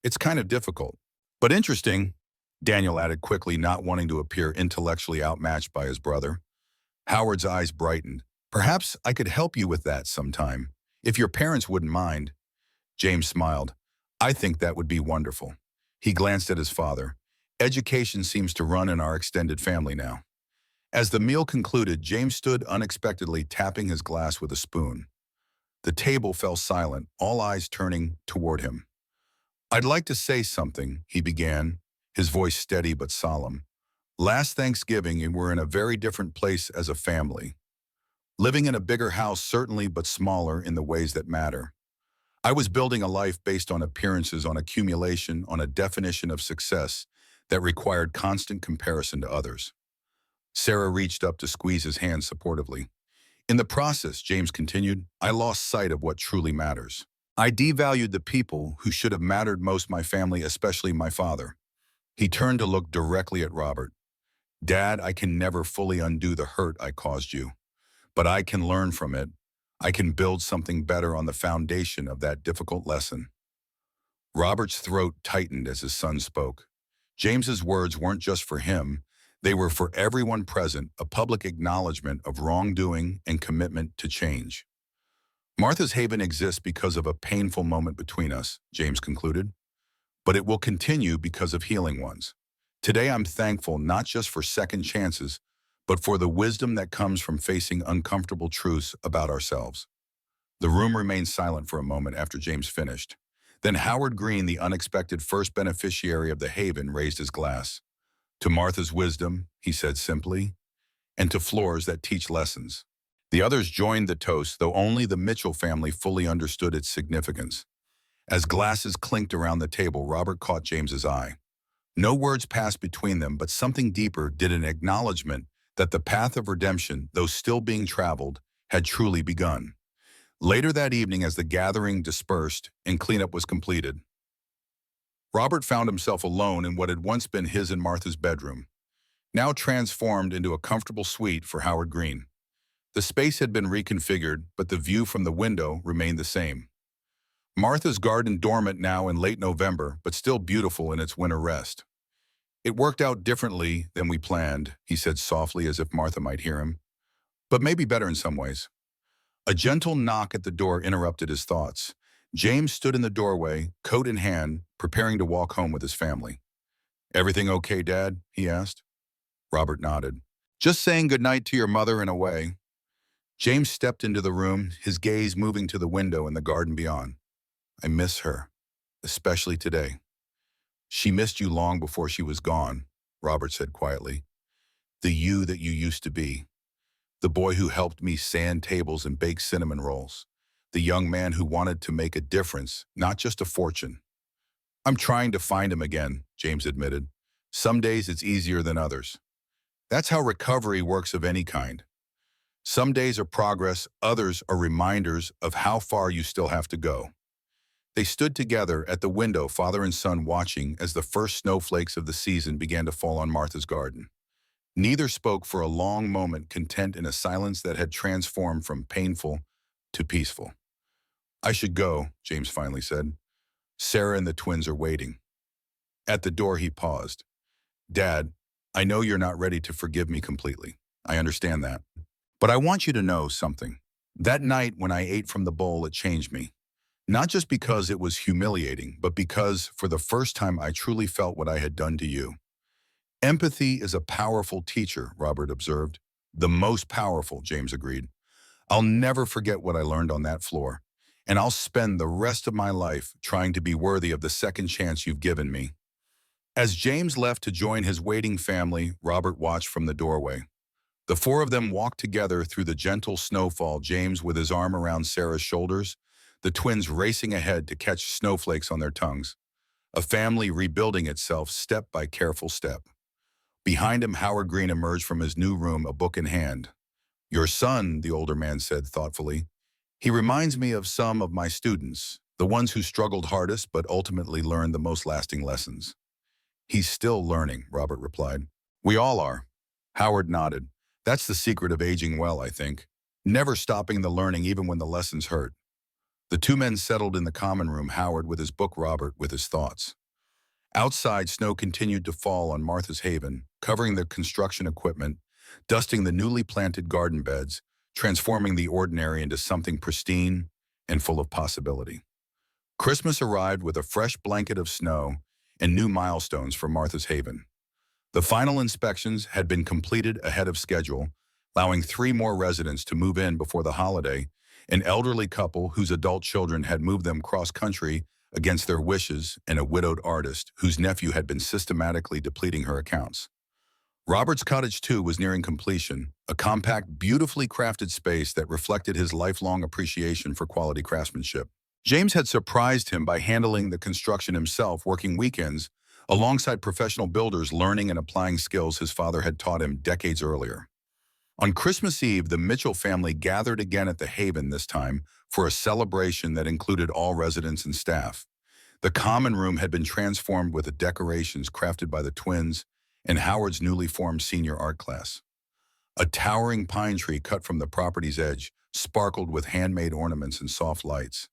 "It's kind of difficult, but interesting," Daniel added quickly, not wanting to appear intellectually outmatched by his brother. Howard's eyes brightened. "Perhaps I could help you with that sometime, if your parents wouldn't mind." James smiled. "I think that would be wonderful." He glanced at his father. "Education seems to run in our extended family now." As the meal concluded, James stood unexpectedly, tapping his glass with a spoon. The table fell silent, all eyes turning toward him. "I'd like to say something," he began, his voice steady but solemn. Last Thanksgiving, and we're in a very different place as a family. Living in a bigger house, certainly, but smaller in the ways that matter. I was building a life based on appearances, on accumulation, on a definition of success that required constant comparison to others. Sarah reached up to squeeze his hand supportively. In the process, James continued, I lost sight of what truly matters. I devalued the people who should have mattered most, my family, especially my father. He turned to look directly at Robert. Dad, I can never fully undo the hurt I caused you, but I can learn from it. I can build something better on the foundation of that difficult lesson. Robert's throat tightened as his son spoke. James's words weren't just for him. They were for everyone present, a public acknowledgement of wrongdoing and commitment to change. Martha's Haven exists because of a painful moment between us, James concluded, but it will continue because of healing ones. Today I'm thankful not just for second chances, but for the wisdom that comes from facing uncomfortable truths about ourselves. The room remained silent for a moment after James finished. Then Howard Green, the unexpected first beneficiary of the Haven, raised his glass. To Martha's wisdom, he said simply, and to floors that teach lessons. The others joined the toast, though only the Mitchell family fully understood its significance. As glasses clinked around the table, Robert caught James's eye. No words passed between them, but something deeper did, an acknowledgement that the path of redemption, though still being traveled, had truly begun. Later that evening, as the gathering dispersed and cleanup was completed, Robert found himself alone in what had once been his and Martha's bedroom, now transformed into a comfortable suite for Howard Green. The space had been reconfigured, but the view from the window remained the same. Martha's garden dormant now in late November, but still beautiful in its winter rest. It worked out differently than we planned, he said softly as if Martha might hear him, but maybe better in some ways. A gentle knock at the door interrupted his thoughts. James stood in the doorway, coat in hand, preparing to walk home with his family. Everything okay, Dad? He asked. Robert nodded. Just saying goodnight to your mother in a way. James stepped into the room, his gaze moving to the window and the garden beyond. I miss her, especially today. She missed you long before she was gone, Robert said quietly. The you that you used to be. The boy who helped me sand tables and bake cinnamon rolls. The young man who wanted to make a difference, not just a fortune. I'm trying to find him again, James admitted. Some days it's easier than others. That's how recovery works of any kind. Some days are progress, others are reminders of how far you still have to go. They stood together at the window, father and son, watching as the first snowflakes of the season began to fall on Martha's garden. Neither spoke for a long moment, content in a silence that had transformed from painful to peaceful. I should go, James finally said. Sarah and the twins are waiting. At the door, he paused. Dad, I know you're not ready to forgive me completely. I understand that. But I want you to know something. That night when I ate from the bowl, it changed me. Not just because it was humiliating, but because, for the first time, I truly felt what I had done to you. Empathy is a powerful teacher, Robert observed. The most powerful, James agreed. I'll never forget what I learned on that floor, and I'll spend the rest of my life trying to be worthy of the second chance you've given me. As James left to join his waiting family, Robert watched from the doorway. The four of them walked together through the gentle snowfall, James with his arm around Sarah's shoulders, the twins racing ahead to catch snowflakes on their tongues. A family rebuilding itself step by careful step. Behind him, Howard Green emerged from his new room, a book in hand. Your son, the older man said thoughtfully. He reminds me of some of my students, the ones who struggled hardest but ultimately learned the most lasting lessons. He's still learning, Robert replied. We all are. Howard nodded. That's the secret of aging well, I think. Never stopping the learning even when the lessons hurt. The two men settled in the common room, Howard with his book, Robert with his thoughts. Outside, snow continued to fall on Martha's Haven, covering the construction equipment, dusting the newly planted garden beds, transforming the ordinary into something pristine and full of possibility. Christmas arrived with a fresh blanket of snow and new milestones for Martha's Haven. The final inspections had been completed ahead of schedule, allowing 3 more residents to move in before the holiday, an elderly couple whose adult children had moved them cross-country against their wishes, and a widowed artist whose nephew had been systematically depleting her accounts. Robert's cottage, too, was nearing completion, a compact, beautifully crafted space that reflected his lifelong appreciation for quality craftsmanship. James had surprised him by handling the construction himself, working weekends, alongside professional builders learning and applying skills his father had taught him decades earlier. On Christmas Eve, the Mitchell family gathered again at the Haven, this time for a celebration that included all residents and staff. The common room had been transformed with the decorations crafted by the twins and Howard's newly formed senior art class. A towering pine tree cut from the property's edge sparkled with handmade ornaments and soft lights.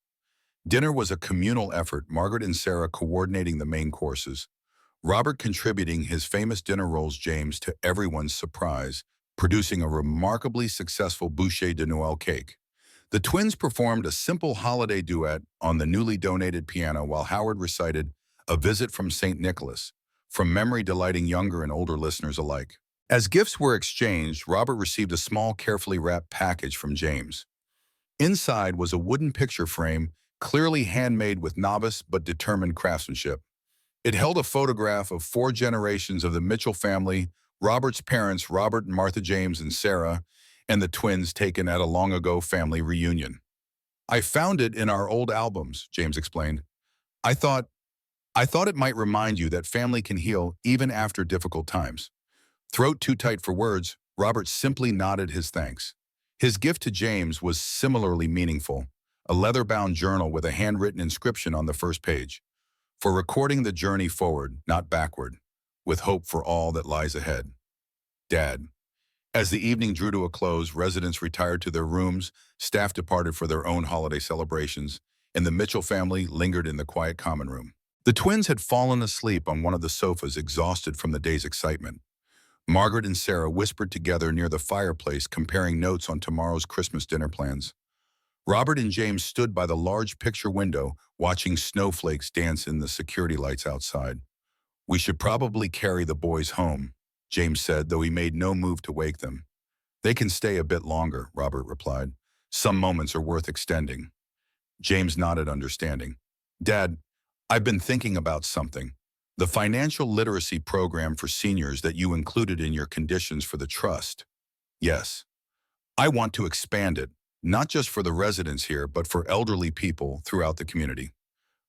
Dinner was a communal effort, Margaret and Sarah coordinating the main courses, Robert contributing his famous dinner rolls, James, to everyone's surprise, producing a remarkably successful bouchée de Noël cake. The twins performed a simple holiday duet on the newly donated piano while Howard recited A Visit from St. Nicholas, from memory delighting younger and older listeners alike. As gifts were exchanged, Robert received a small, carefully wrapped package from James. Inside was a wooden picture frame, clearly handmade with novice but determined craftsmanship. It held a photograph of 4 generations of the Mitchell family, Robert's parents, Robert and Martha James and Sarah, and the twins taken at a long-ago family reunion. "I found it in our old albums," James explained. I thought it might remind you that family can heal even after difficult times." Throat too tight for words, Robert simply nodded his thanks. His gift to James was similarly meaningful, a leather-bound journal with a handwritten inscription on the first page. "For recording the journey forward, not backward, with hope for all that lies ahead. Dad." As the evening drew to a close, residents retired to their rooms, staff departed for their own holiday celebrations, and the Mitchell family lingered in the quiet common room. The twins had fallen asleep on one of the sofas, exhausted from the day's excitement. Margaret and Sarah whispered together near the fireplace, comparing notes on tomorrow's Christmas dinner plans. Robert and James stood by the large picture window, watching snowflakes dance in the security lights outside. "We should probably carry the boys home," James said, though he made no move to wake them. "They can stay a bit longer," Robert replied. "Some moments are worth extending." James nodded, understanding. "Dad, I've been thinking about something. The financial literacy program for seniors that you included in your conditions for the trust. Yes. I want to expand it, not just for the residents here, but for elderly people throughout the community.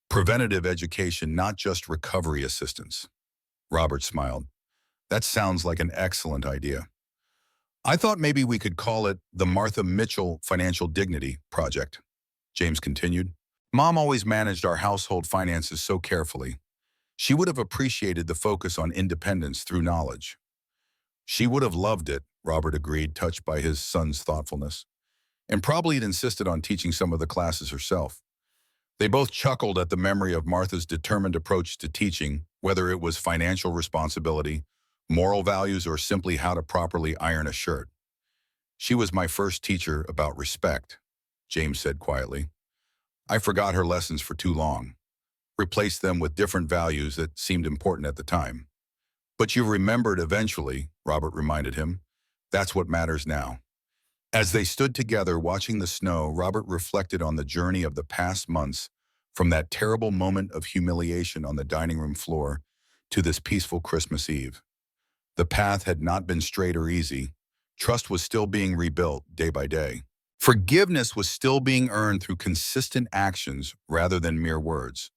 Preventative education, not just recovery assistance." Robert smiled. "That sounds like an excellent idea. I thought maybe we could call it the Martha Mitchell Financial Dignity Project," James continued. "Mom always managed our household finances so carefully. She would have appreciated the focus on independence through knowledge." "She would have loved it," Robert agreed, touched by his son's thoughtfulness, "and probably had insisted on teaching some of the classes herself." They both chuckled at the memory of Martha's determined approach to teaching, whether it was financial responsibility, moral values, or simply how to properly iron a shirt. "She was my first teacher about respect," James said quietly. "I forgot her lessons for too long, replaced them with different values that seemed important at the time. But you remembered eventually," Robert reminded him. "That's what matters now." As they stood together watching the snow, Robert reflected on the journey of the past months, from that terrible moment of humiliation on the dining room floor to this peaceful Christmas Eve. The path had not been straight or easy. Trust was still being rebuilt day by day. Forgiveness was still being earned through consistent actions rather than mere words.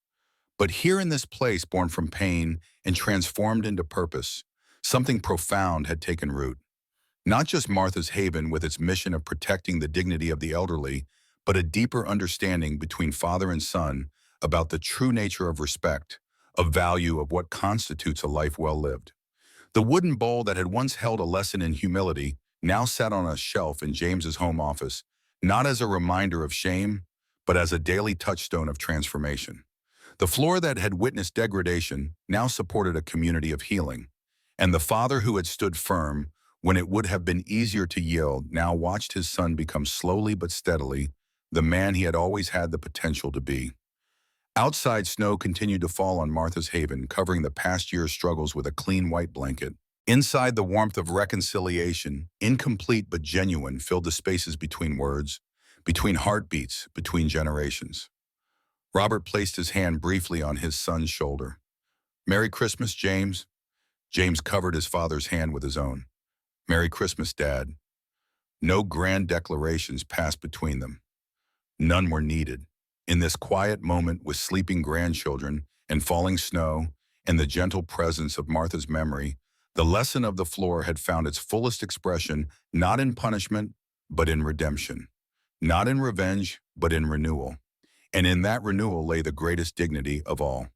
But here in this place, born from pain and transformed into purpose, something profound had taken root. Not just Martha's Haven with its mission of protecting the dignity of the elderly, but a deeper understanding between father and son about the true nature of respect, of value, of what constitutes a life well lived. The wooden bowl that had once held a lesson in humility now sat on a shelf in James's home office, not as a reminder of shame, but as a daily touchstone of transformation. The floor that had witnessed degradation now supported a community of healing, and the father who had stood firm when it would have been easier to yield now watched his son become slowly but steadily the man he had always had the potential to be. Outside, snow continued to fall on Martha's Haven, covering the past year's struggles with a clean white blanket. Inside, the warmth of reconciliation, incomplete but genuine, filled the spaces between words, between heartbeats, between generations. Robert placed his hand briefly on his son's shoulder. "Merry Christmas, James." James covered his father's hand with his own. "Merry Christmas, Dad." No grand declarations passed between them. None were needed. In this quiet moment with sleeping grandchildren and falling snow and the gentle presence of Martha's memory, the lesson of the floor had found its fullest expression not in punishment, but in redemption. Not in revenge, but in renewal. And in that renewal lay the greatest dignity of all.